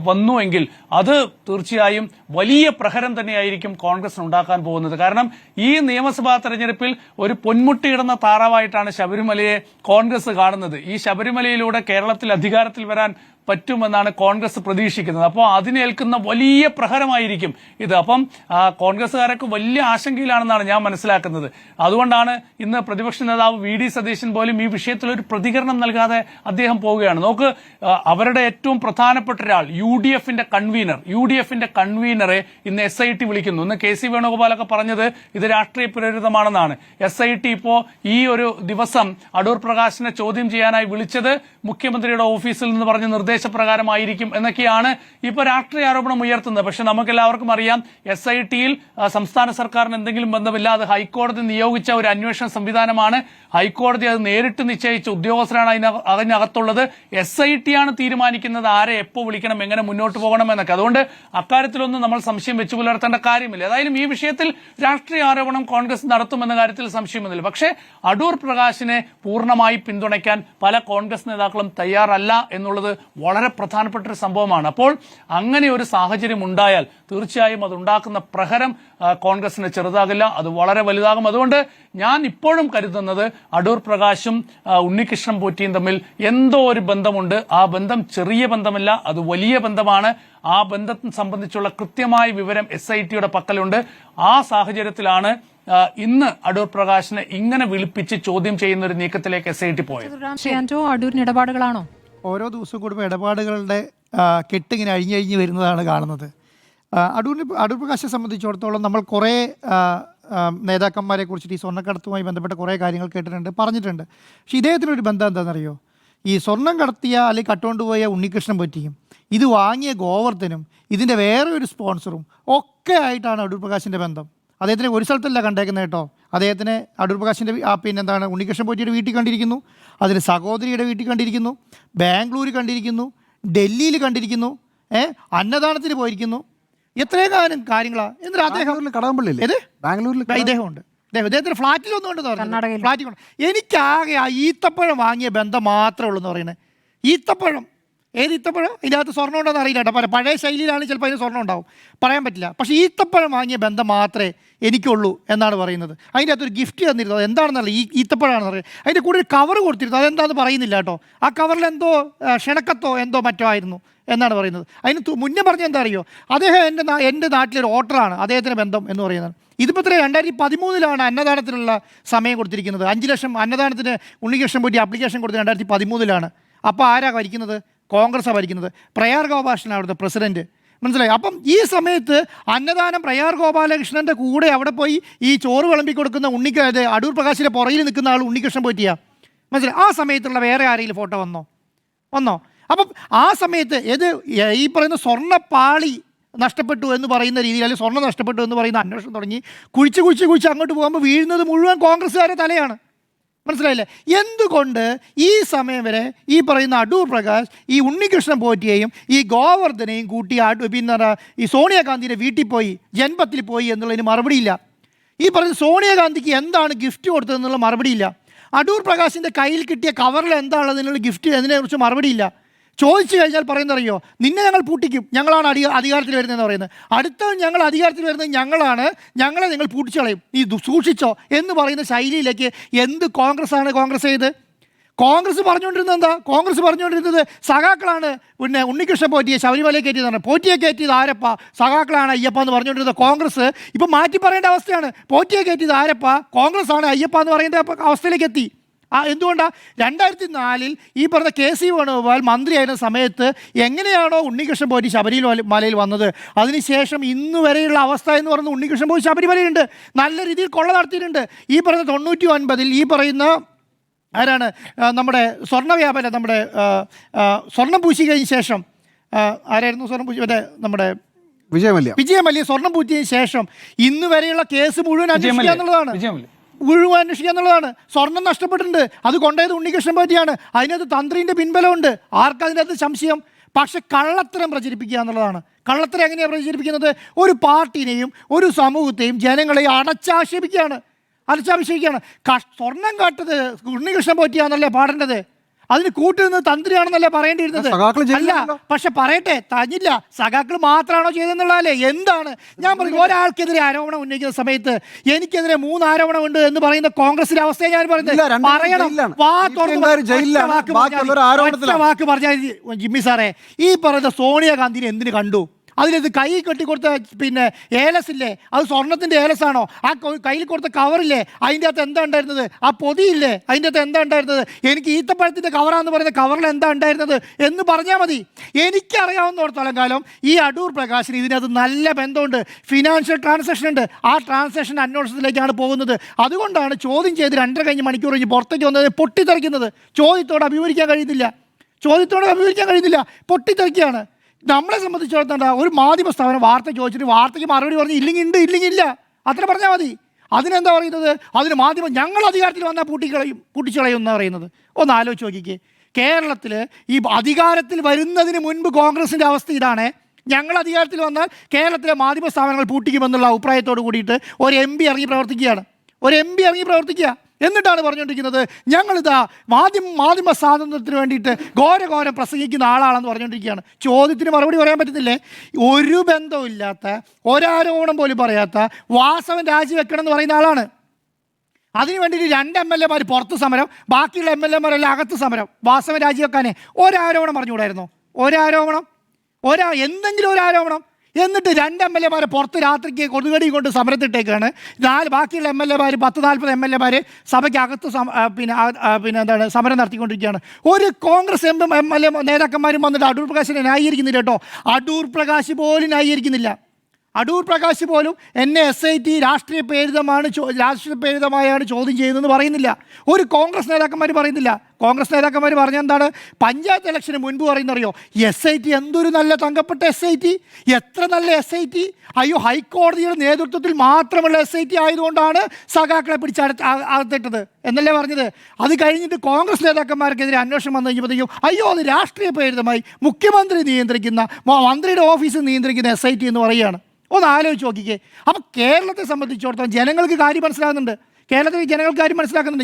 വന്നുവെങ്കിൽ അത് തീർച്ചയായും വലിയ പ്രഹരം തന്നെയായിരിക്കും കോൺഗ്രസിന് ഉണ്ടാക്കാൻ പോകുന്നത്. കാരണം ഈ നിയമസഭാ തെരഞ്ഞെടുപ്പിൽ ഒരു പൊന്മുട്ടിയിടുന്ന താറാവായിട്ടാണ് ശബരിമലയെ കോൺഗ്രസ് കാണുന്നത്. ഈ ശബരിമലയിലൂടെ കേരളത്തിൽ അധികാരത്തിൽ വരാൻ പറ്റുമെന്നാണ് കോൺഗ്രസ് പ്രതീക്ഷിക്കുന്നത്. അപ്പോൾ അതിനേൽക്കുന്ന വലിയ പ്രഹരമായിരിക്കും ഇത്. അപ്പം കോൺഗ്രസ്സുകാരൊക്കെ വലിയ ആശങ്കയിലാണെന്നാണ് ഞാൻ മനസ്സിലാക്കുന്നത്. അതുകൊണ്ടാണ് ഇന്ന് പ്രതിപക്ഷ നേതാവ് വി ഡി സതീശൻ പോലും ഈ വിഷയത്തിൽ ഒരു പ്രതികരണം നൽകാതെ അദ്ദേഹം പോവുകയാണ്. നോക്ക്, അവരുടെ ഏറ്റവും പ്രധാനപ്പെട്ട ഒരാൾ യു ഡി എഫിന്റെ കൺവീനറെ ഇന്ന് SIT വിളിക്കുന്നു. ഇന്ന് KC വേണുഗോപാലൊക്കെ പറഞ്ഞത് ഇത് രാഷ്ട്രീയ പ്രേരിതമാണെന്നാണ്. SIT ഇപ്പോ ഈ ഒരു ദിവസം അടൂർ പ്രകാശിനെ ചോദ്യം ചെയ്യാനായി വിളിച്ചത് മുഖ്യമന്ത്രിയുടെ ഓഫീസിൽ നിന്ന് പറഞ്ഞ നിർദ്ദേശപ്രകാരമായിരിക്കും എന്നൊക്കെയാണ് ഇപ്പൊ രാഷ്ട്രീയ ആരോപണം ഉയർത്തുന്നത്. പക്ഷെ നമുക്കെല്ലാവർക്കും അറിയാം, SIT-യിൽ സംസ്ഥാന സർക്കാരിന് എന്തെങ്കിലും ബന്ധമില്ല. അത് ഹൈക്കോടതി നിയോഗിച്ച ഒരു അന്വേഷണ സംവിധാനമാണ്. ഹൈക്കോടതി അത് നേരിട്ട് നിശ്ചയിച്ച ഉദ്യോഗസ്ഥരാണ് അതിനകത്തുള്ളത്. SIT ആണ് തീരുമാനിക്കുന്നത് ആരെ എപ്പോൾ വിളിക്കണം, എങ്ങനെ മുന്നോട്ട് പോകണം എന്നൊക്കെ. അതുകൊണ്ട് അക്കാര്യത്തിലൊന്നും നമ്മൾ സംശയം വെച്ചു പുലർത്തേണ്ട കാര്യമില്ല. ഏതായാലും ഈ വിഷയത്തിൽ രാഷ്ട്രീയ ആരോപണം കോൺഗ്രസ് നടത്തുമെന്ന കാര്യത്തിൽ സംശയമൊന്നുമില്ല. പക്ഷേ അടൂർ പ്രകാശിനെ പൂർണ്ണമായി പിന്തുണയ്ക്കാൻ പല കോൺഗ്രസ് നേതാക്കളും തയ്യാറല്ല എന്നുള്ളത് വളരെ പ്രധാനപ്പെട്ട ഒരു സംഭവമാണ്. അപ്പോൾ അങ്ങനെ ഒരു സാഹചര്യം ഉണ്ടായാൽ തീർച്ചയായും അതുണ്ടാക്കുന്ന പ്രഹരം കോൺഗ്രസിന് ചെറുതാകില്ല, അത് വളരെ വലുതാകും. അതുകൊണ്ട് ഞാൻ ഇപ്പോഴും കരുതുന്നത് അടൂർ പ്രകാശും ഉണ്ണികൃഷ്ണൻ പോറ്റിയും തമ്മിൽ എന്തോ ഒരു ബന്ധമുണ്ട്. ആ ബന്ധം ചെറിയ ബന്ധമല്ല, അത് വലിയ ബന്ധമാണ്. ആ ബന്ധത്തെ സംബന്ധിച്ചുള്ള കൃത്യമായ വിവരം SIT-യുടെ പക്കലുണ്ട്. ആ സാഹചര്യത്തിലാണ് ഇന്ന് അടൂർ പ്രകാശിനെ ഇങ്ങനെ വിളിപ്പിച്ച് ചോദ്യം ചെയ്യുന്ന ഒരു നീക്കത്തിലേക്ക് SIT പോയത്. അടൂരിന് ഇടപാടുകളാണോ? ഓരോ ദിവസവും കൂടുമ്പോൾ ഇടപാടുകളുടെ കെട്ടിങ്ങനെ അഴിഞ്ഞഴിഞ്ഞ് വരുന്നതാണ് കാണുന്നത്. അടൂർ പ്രകാശിനെ സംബന്ധിച്ചിടത്തോളം നമ്മൾ കുറേ നേതാക്കന്മാരെ കുറിച്ചിട്ട് ഈ സ്വർണ്ണക്കടത്തുമായി ബന്ധപ്പെട്ട കുറേ കാര്യങ്ങൾ കേട്ടിട്ടുണ്ട്, പറഞ്ഞിട്ടുണ്ട്. പക്ഷേ ഇദ്ദേഹത്തിനൊരു ബന്ധം എന്താണെന്നറിയോ? ഈ സ്വർണം കടത്തിയ അല്ലെങ്കിൽ കട്ടുകൊണ്ടുപോയ ഉണ്ണികൃഷ്ണൻ പറ്റിയും ഇത് വാങ്ങിയ ഗോവർദ്ധനും ഇതിൻ്റെ വേറെ ഒരു സ്പോൺസറും ഒക്കെ ആയിട്ടാണ് അടൂർ പ്രകാശിൻ്റെ ബന്ധം. അദ്ദേഹത്തിനെ ഒരു സ്ഥലത്തല്ല കണ്ടേക്കുന്നത് കേട്ടോ. അദ്ദേഹത്തിനെ അടൂർ പ്രകാശിൻ്റെ പിന്നെന്താണ് ഉണ്ണികൃഷ്ണൻ പോറ്റിയുടെ വീട്ടിൽ കണ്ടിരിക്കുന്നു, അതിന് സഹോദരിയുടെ വീട്ടിൽ കണ്ടിരിക്കുന്നു, ബാംഗ്ലൂർ കണ്ടിരിക്കുന്നു, ഡൽഹിയിൽ കണ്ടിരിക്കുന്നു, അന്നദാനത്തിന് പോയിരിക്കുന്നു. എത്രയും കാര്യങ്ങളാണ്. എന്നിട്ട് അദ്ദേഹം കടകംപള്ളിയില്ലേ, ബാംഗ്ലൂരിൽ ഇദ്ദേഹമുണ്ട്. ഇദ്ദേഹത്തിന് ഫ്ലാറ്റിലൊന്നും ഉണ്ടെന്ന് പറഞ്ഞു. ഫ്ലാറ്റിൽ കൊണ്ട് എനിക്കാകെ ആ ഈത്തപ്പഴം വാങ്ങിയ ബന്ധം മാത്രമേ ഉള്ളൂ എന്ന് പറയുന്നത്. ഈത്തപ്പഴം, ഏത് ഈത്തപ്പഴം? ഇതിനകത്ത് സ്വർണ്ണം ഉണ്ടോന്ന് അറിയില്ല കേട്ടോ. പഴയ ശൈലിയിലാണ് ചിലപ്പോൾ അതിന് സ്വർണ്ണം ഉണ്ടാവും, പറയാൻ പറ്റില്ല. പക്ഷേ ഈത്തപ്പഴം വാങ്ങിയ ബന്ധം മാത്രമേ എനിക്കുള്ളൂ എന്നാണ് പറയുന്നത്. അതിൻ്റെ അകത്തൊരു ഗിഫ്റ്റ് തന്നിരുന്നത് എന്താണെന്നറിയില്ല, ഈത്തപ്പഴമാണെന്ന് പറയും. അതിൻ്റെ കൂടെ ഒരു കവർ കൊടുത്തിരുന്നു, അതെന്താണെന്ന് പറയുന്നില്ല കേട്ടോ. ആ കവറിൽ എന്തോ ക്ഷണക്കത്തോ എന്തോ മറ്റോ ആയിരുന്നു എന്നാണ് പറയുന്നത്. അതിന് മുന്നേ പറഞ്ഞ എന്താ അറിയോ, അദ്ദേഹം എൻ്റെ നാട്ടിലൊരു ഓട്ടറാണ്, അദ്ദേഹത്തിൻ്റെ ബന്ധം എന്ന് പറയുന്നത്. ഇതിപ്പോൾ 2013 അന്നദാനത്തിനുള്ള സമയം കൊടുത്തിരിക്കുന്നത്. 5 ലക്ഷം അന്നദാനത്തിന് ഉണ്ണികൃഷ്ണൻ പോറ്റി ആപ്ലിക്കേഷൻ കൊടുത്തത് 2013. അപ്പോൾ ആരാ ഭരിക്കുന്നത്? കോൺഗ്രസ്സാണ് ഭരിക്കുന്നത്. പ്രയാർ ഗോപാലകൃഷ്ണൻ അവിടുത്തെ പ്രസിഡന്റ്, മനസ്സിലായി? അപ്പം ഈ സമയത്ത് അന്നദാനം പ്രയാർ ഗോപാലകൃഷ്ണൻ്റെ കൂടെ അവിടെ പോയി ഈ ചോറ് വിളമ്പി കൊടുക്കുന്ന അടൂർ പ്രകാശിൻ്റെ പുറകിൽ നിൽക്കുന്ന ആൾ ഉണ്ണികൃഷ്ണൻ പോറ്റിയാ, മനസ്സിലായി? ആ സമയത്തുള്ള വേറെ ആരെങ്കിലും ഫോട്ടോ വന്നോ? അപ്പം ആ സമയത്ത് ഈ പറയുന്ന സ്വർണ്ണപ്പാളി നഷ്ടപ്പെട്ടു എന്ന് പറയുന്ന രീതിയിൽ, അല്ലെങ്കിൽ സ്വർണ്ണം നഷ്ടപ്പെട്ടു എന്ന് പറയുന്ന അന്വേഷണം തുടങ്ങി കുഴിച്ച് അങ്ങോട്ട് പോകുമ്പോൾ വീഴുന്നത് മുഴുവൻ കോൺഗ്രസ്സുകാരുടെ തലയാണ്, മനസ്സിലായില്ലേ? എന്തുകൊണ്ട് ഈ സമയം വരെ ഈ പറയുന്ന അടൂർ പ്രകാശ് ഈ ഉണ്ണികൃഷ്ണൻ പോറ്റിയെയും ഈ ഗോവർദ്ധനെയും കൂട്ടി പിന്നെ ഈ സോണിയാഗാന്ധിയുടെ വീട്ടിൽ പോയി, ജന്മത്തിൽ പോയി എന്നുള്ളതിന് മറുപടിയില്ല. ഈ പറയുന്ന സോണിയാഗാന്ധിക്ക് എന്താണ് ഗിഫ്റ്റ് കൊടുത്തതെന്നുള്ള മറുപടിയില്ല. അടൂർ പ്രകാശിൻ്റെ കയ്യിൽ കിട്ടിയ കവറിൽ എന്താണതിനുള്ള ഗിഫ്റ്റ് എന്നതിനെക്കുറിച്ച് മറുപടിയില്ല. ചോദിച്ചു കഴിഞ്ഞാൽ പറയുന്നറിയോ, നിന്നെ ഞങ്ങൾ പൂട്ടിക്കും, ഞങ്ങളാണ് അധികാരത്തിൽ വരുന്നതെന്ന് പറയുന്നത്. അടുത്ത ഞങ്ങൾ അധികാരത്തിൽ വരുന്നത് ഞങ്ങളെ നിങ്ങൾ പൂട്ടിച്ചു കളയും, നീ സൂക്ഷിച്ചോ എന്ന് പറയുന്ന ശൈലിയിലേക്ക് എന്ത് കോൺഗ്രസ് ചെയ്ത് കോൺഗ്രസ് പറഞ്ഞുകൊണ്ടിരുന്നത് എന്താ? കോൺഗ്രസ് പറഞ്ഞുകൊണ്ടിരുന്നത് സഖാക്കളാണ് പിന്നെ ഉണ്ണികൃഷ്ണൻ പോറ്റിയെ ശബരിമലയെ കയറ്റിയതാണ്. പോറ്റിയെ കയറ്റിയത് ആരപ്പ? സഖാക്കളാണ് അയ്യപ്പ എന്ന് പറഞ്ഞുകൊണ്ടിരുന്നത് കോൺഗ്രസ് ഇപ്പം മാറ്റി പറയേണ്ട അവസ്ഥയാണ്. പോറ്റിയെ കയറ്റിയത് ആരപ്പ? കോൺഗ്രസ് ആണ് അയ്യപ്പ എന്ന് പറയേണ്ട അവസ്ഥയിലേക്ക് എത്തി. എന്തുകൊണ്ടാണ്? 2004 ഈ പറഞ്ഞ KC വേണുഗോപാൽ മന്ത്രിയായിരുന്ന സമയത്ത് എങ്ങനെയാണോ ഉണ്ണികൃഷ്ണൻ പോറ്റി ശബരിമലയിൽ വന്നത്, അതിനുശേഷം ഇന്ന് വരെയുള്ള അവസ്ഥ എന്ന് പറയുന്നത് ഉണ്ണികൃഷ്ണൻ പോറ്റി ശബരിമലയുണ്ട്, നല്ല രീതിയിൽ കൊള്ള നടത്തിയിട്ടുണ്ട്. ഈ പറയുന്ന 99 ഈ പറയുന്ന ആരാണ് നമ്മുടെ സ്വർണ്ണ വ്യാപാരം, നമ്മുടെ സ്വർണം പൂശി കഴിഞ്ഞ ശേഷം ആരായിരുന്നു സ്വർണം പൂശി? നമ്മുടെ വിജയമല്യ സ്വർണം പൂശിയതിന് ശേഷം ഇന്ന് വരെയുള്ള കേസ് മുഴുവൻ അന്വേഷിക്കുക എന്നുള്ളതാണ്. സ്വർണം നഷ്ടപ്പെട്ടിട്ടുണ്ട്, അത് കൊണ്ടുപോയത് ഉണ്ണികൃഷ്ണൻ പോറ്റിയാണ്. അതിനകത്ത് തന്ത്രിൻ്റെ പിൻബലമുണ്ട്, ആർക്കതിനകത്ത് സംശയം? പക്ഷെ കള്ളത്തരം പ്രചരിപ്പിക്കുക എന്നുള്ളതാണ്. കള്ളത്തരം എങ്ങനെയാണ് പ്രചരിപ്പിക്കുന്നത്? ഒരു പാർട്ടിനെയും ഒരു സമൂഹത്തെയും ജനങ്ങളെയും അടച്ചാക്ഷേപിക്കുകയാണ്. സ്വർണം കാട്ടത് ഉണ്ണികൃഷ്ണൻ പോറ്റിയാന്നല്ലേ പാടേണ്ടത്? അതിന് കൂട്ടുനിന്ന് തന്ത്രിയാണെന്നല്ലേ പറയേണ്ടിയിരുന്നത്. സഖാക്കൾ അല്ല, ചെയ്തില്ലല്ലോ. പക്ഷെ പറയട്ടെ, തന്നില്ല. സഖാക്കൾ മാത്രമാണോ ചെയ്തെന്നുള്ളതല്ലേ? എന്താണ് ഞാൻ പറഞ്ഞു, ഒരാൾക്കെതിരെ ആരോപണം ഉന്നയിക്കുന്ന സമയത്ത് എനിക്കെതിരെ 3 ആരോപണമുണ്ട് എന്ന് പറയുന്ന കോൺഗ്രസിന്റെ അവസ്ഥയെ ഞാൻ ഇല്ല, പറയുന്നത്. രണ്ടുപേരും പറയണം, ജയിലിലാണ്. വാ CPM-കാര് ജയിലിലാണ്. തുറന്ന് ഒറ്റ ബാക്കിയുള്ളവർ ആരോപണത്തിലാണ്. വാക്ക് പറഞ്ഞാൽ ജിമ്മി സാറേ, ഈ പറയുന്ന സോണിയാഗാന്ധിനെ എന്തിനു കണ്ടു? അതിലത് കൈ കെട്ടിക്കൊടുത്ത പിന്നെ ഏലസില്ലേ, അത് സ്വർണത്തിന്റെ ഏലസാണോ? ആ കയ്യിൽ കൊടുത്ത കവറില്ലേ, അതിൻ്റെ അകത്ത് എന്താ ഉണ്ടായിരുന്നത്? ആ പൊതിയില്ലേ, അതിൻ്റെ അകത്ത് എന്താ ഉണ്ടായിരുന്നത്? എനിക്ക് ഈത്തപ്പഴത്തിന്റെ കവറാന്ന് പറയുന്ന കവറിൽ എന്താ ഉണ്ടായിരുന്നത് എന്ന് പറഞ്ഞാൽ മതി. എനിക്കറിയാവുന്നിടത്തോളം കാലം ഈ അടൂർ പ്രകാശിന് ഇതിനകത്ത് നല്ല ബന്ധമുണ്ട്, ഫിനാൻഷ്യൽ ട്രാൻസാക്ഷൻ ഉണ്ട്. ആ ട്രാൻസാക്ഷൻ അന്വേഷണത്തിലേക്കാണ് പോകുന്നത്. അതുകൊണ്ടാണ് ചോദ്യം ചെയ്ത് 2.5 മണിക്കൂർ കഴിഞ്ഞ് പുറത്തേക്ക് വന്നത് പൊട്ടിത്തെറിക്കുന്നത്. ചോദ്യത്തോട് അഭിമുഖിക്കാൻ കഴിയുന്നില്ല, പൊട്ടിത്തെറിക്കുകയാണ്. നമ്മളെ സംബന്ധിച്ചിടത്തോളം ഒരു മാധ്യമ സ്ഥാപനം വാർത്ത ചോദിച്ചിട്ട് വാർത്തയ്ക്ക് മറുപടി പറഞ്ഞ് ഇല്ലെങ്കിൽ ഉണ്ട്, ഇല്ലെങ്കിൽ ഇല്ല, അത്ര പറഞ്ഞാൽ മതി. അതിനെന്താ പറയുന്നത്? അതിന് മാധ്യമം ഞങ്ങൾ അധികാരത്തിൽ വന്നാൽ പൂട്ടിച്ചളയും എന്നാണ് പറയുന്നത്. ഒന്ന് ആലോചിച്ച് നോക്കിക്കേ, കേരളത്തിൽ ഈ അധികാരത്തിൽ വരുന്നതിന് മുൻപ് കോൺഗ്രസിൻ്റെ അവസ്ഥ ഇതാണ്. ഞങ്ങൾ അധികാരത്തിൽ വന്നാൽ കേരളത്തിലെ മാധ്യമ സ്ഥാപനങ്ങൾ പൂട്ടിക്കുമെന്നുള്ള അഭിപ്രായത്തോട് കൂടിയിട്ട് ഒരു MP ഇറങ്ങി പ്രവർത്തിക്കുക. എന്നിട്ടാണ് പറഞ്ഞുകൊണ്ടിരിക്കുന്നത് ഞങ്ങളിതാ മാധ്യമ സ്വാതന്ത്ര്യത്തിന് വേണ്ടിയിട്ട് ഘോരം പ്രസംഗിക്കുന്ന ആളാണെന്ന് പറഞ്ഞുകൊണ്ടിരിക്കുകയാണ്. ചോദ്യത്തിന് മറുപടി പറയാൻ പറ്റുന്നില്ലേ? ഒരു ബന്ധവുമില്ലാത്ത, ഒരാരോപണം പോലും പറയാത്ത വാസവൻ രാജിവെക്കണം എന്ന് പറയുന്ന ആളാണ്. അതിന് വേണ്ടിയിട്ട് 2 MLA-മാർ പുറത്ത് സമരം, ബാക്കിയുള്ള MLA-മാരെല്ലാം അകത്ത് സമരം. വാസവൻ രാജിവെക്കാനേ ഒരാരോപണം പറഞ്ഞുകൂടായിരുന്നോ? എന്തെങ്കിലും ഒരു ആരോപണം. എന്നിട്ട് 2 MLA-മാരെ പുറത്ത് രാത്രിക്ക് കൊതുകടി കൊണ്ട് സമരത്തിട്ടേക്കാണ്. ബാക്കിയുള്ള MLA-മാർ 10-40 MLA-മാർ സഭയ്ക്കകത്ത് എന്താണ് സമരം നടത്തിക്കൊണ്ടിരിക്കുകയാണ്. ഒരു കോൺഗ്രസ് MLA നേതാക്കന്മാരും വന്നിട്ട് അടൂർ പ്രകാശിനെ ന്യായീകരിക്കുന്നില്ല കേട്ടോ. അടൂർ പ്രകാശ് പോലും ന്യായീകരിക്കുന്നില്ല. അടൂർ പ്രകാശ് പോലും എന്നെ SIT രാഷ്ട്രീയ പ്രേരിതമായാണ് ചോദ്യം ചെയ്യുന്നതെന്ന് പറയുന്നില്ല. ഒരു കോൺഗ്രസ് നേതാക്കന്മാർ പറയുന്നില്ല. കോൺഗ്രസ് നേതാക്കന്മാർ പറഞ്ഞ എന്താണ്? പഞ്ചായത്ത് ഇലക്ഷന് മുൻപ് പറയുന്നറിയോ, SIT എന്തൊരു നല്ല തങ്കപ്പെട്ട SIT, എത്ര നല്ല SIT, അയ്യോ ഹൈക്കോടതിയുടെ നേതൃത്വത്തിൽ മാത്രമുള്ള SIT ആയതുകൊണ്ടാണ് സഖാക്കളെ അകത്തിട്ടത് എന്നല്ലേ പറഞ്ഞത്. അത് കഴിഞ്ഞിട്ട് കോൺഗ്രസ് നേതാക്കന്മാർക്കെതിരെ അന്വേഷണം വന്നു കഴിഞ്ഞപ്പോഴത്തേക്കും അയ്യോ അത് രാഷ്ട്രീയ പ്രേരിതമായി മുഖ്യമന്ത്രി നിയന്ത്രിക്കുന്ന, മന്ത്രിയുടെ ഓഫീസ് നിയന്ത്രിക്കുന്ന SIT എന്ന് പറയുകയാണ്. ഒന്ന് ആലോചിച്ച് നോക്കിക്കേ. അപ്പം കേരളത്തെ സംബന്ധിച്ചിടത്തോളം ജനങ്ങൾക്ക് കാര്യം മനസ്സിലാക്കുന്നുണ്ട്.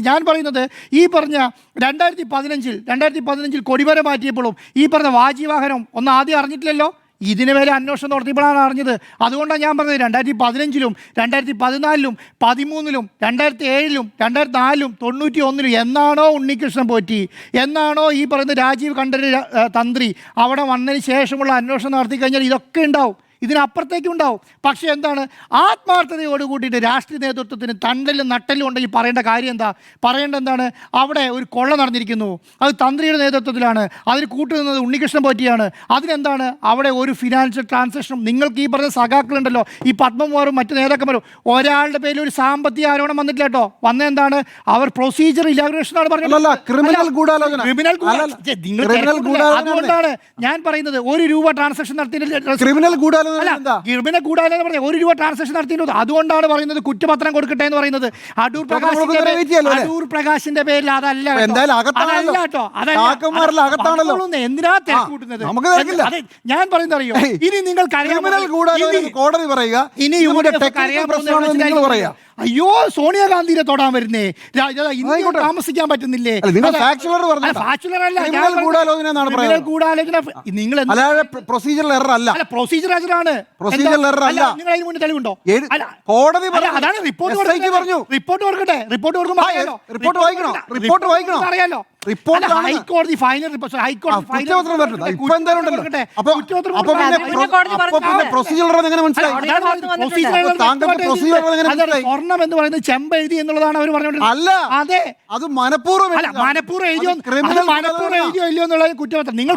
ഞാൻ പറയുന്നത് ഈ പറഞ്ഞ 2015 കൊടിമര മാറ്റിയപ്പോഴും ഈ പറഞ്ഞ വാജിവാഹനം ഒന്നും ആദ്യം അറിഞ്ഞിട്ടില്ലല്ലോ. ഇതിന് വരെ അന്വേഷണം നടത്തിയപ്പോഴാണ് അറിഞ്ഞത്. അതുകൊണ്ടാണ് ഞാൻ പറഞ്ഞത് 2015-ലും 2014-ലും 2013-ലും 2007-ലും 2004-ലും 91-ലും എന്നാണോ ഉണ്ണികൃഷ്ണൻ പോറ്റി, എന്നാണോ ഈ പറയുന്ന രാജീവ് കണ്ഠര് തന്ത്രി അവിടെ വന്നതിന് ശേഷമുള്ള അന്വേഷണം നടത്തി കഴിഞ്ഞാൽ ഇതൊക്കെ ഉണ്ടാവും, ഇതിനപ്പുറത്തേക്കും ഉണ്ടാവും. പക്ഷേ എന്താണ്, ആത്മാർത്ഥതയോട് കൂട്ടിയിട്ട് രാഷ്ട്രീയ നേതൃത്വത്തിന് തണ്ടലും നട്ടലും ഉണ്ടെങ്കിൽ പറയേണ്ട കാര്യം എന്താണ്? അവിടെ ഒരു കൊള്ള നടന്നിരിക്കുന്നു, അത് തന്ത്രിയുടെ നേതൃത്വത്തിലാണ്, അതിന് കൂട്ടുനിന്നത് ഉണ്ണികൃഷ്ണൻ പോറ്റിയാണ്. അതിനെന്താണ് അവിടെ ഒരു ഫിനാൻഷ്യൽ ട്രാൻസാക്ഷനും നിങ്ങൾക്ക് ഈ പറഞ്ഞ സഖാക്കളുണ്ടല്ലോ, ഈ പത്മകുമാറും മറ്റു നേതാക്കന്മാരും, ഒരാളുടെ പേരിൽ ഒരു സാമ്പത്തിക ആരോപണം വന്നിട്ടില്ല കേട്ടോ. വന്നെന്താണ് അവർ പ്രൊസീജിയർ ഇലാബറേഷനാണ് പറഞ്ഞത്. അതുകൊണ്ടാണ് ഞാൻ പറയുന്നത് ₹1 ട്രാൻസാക്ഷൻ നടത്തിയിട്ടില്ല. ക്രിമിനൽ ഗൂഢാലോചന പറഞ്ഞ ₹1 ട്രാൻസാക്ഷൻ നടത്തിയിട്ടുണ്ട്. അതുകൊണ്ടാണ് പറയുന്നത് കുറ്റപത്രം കൊടുക്കട്ടെ എന്ന് പറയുന്നത്. അടൂർ പ്രകാശിന്റെ പേരിൽ അതല്ല കേട്ടോ. എന്തിനാ തിരക്കൂട്ടുന്നത്? ഞാൻ പറയുന്നത് അറിയോ, ഇനി നിങ്ങൾക്ക് അയ്യോ സോണിയാഗാന്ധിനെ തൊടാൻ വരുന്നേ, താമസിക്കാൻ പറ്റുന്നില്ലേ? തെളിവുണ്ടോ? അറിയാലോ ഹൈക്കോടതി ഫൈനൽ സ്വർണം എന്ന് പറയുന്നത് ചെമ്പ് എഴുതി എന്നുള്ളതാണ് അവർ പറഞ്ഞോണ്ടിരുന്നത്. അല്ല, അതെ, അത് മനഃപൂർവ്വം എഴുതിയോ ഇല്ലയോ എന്നുള്ളത് കുറ്റപത്രം. നിങ്ങൾ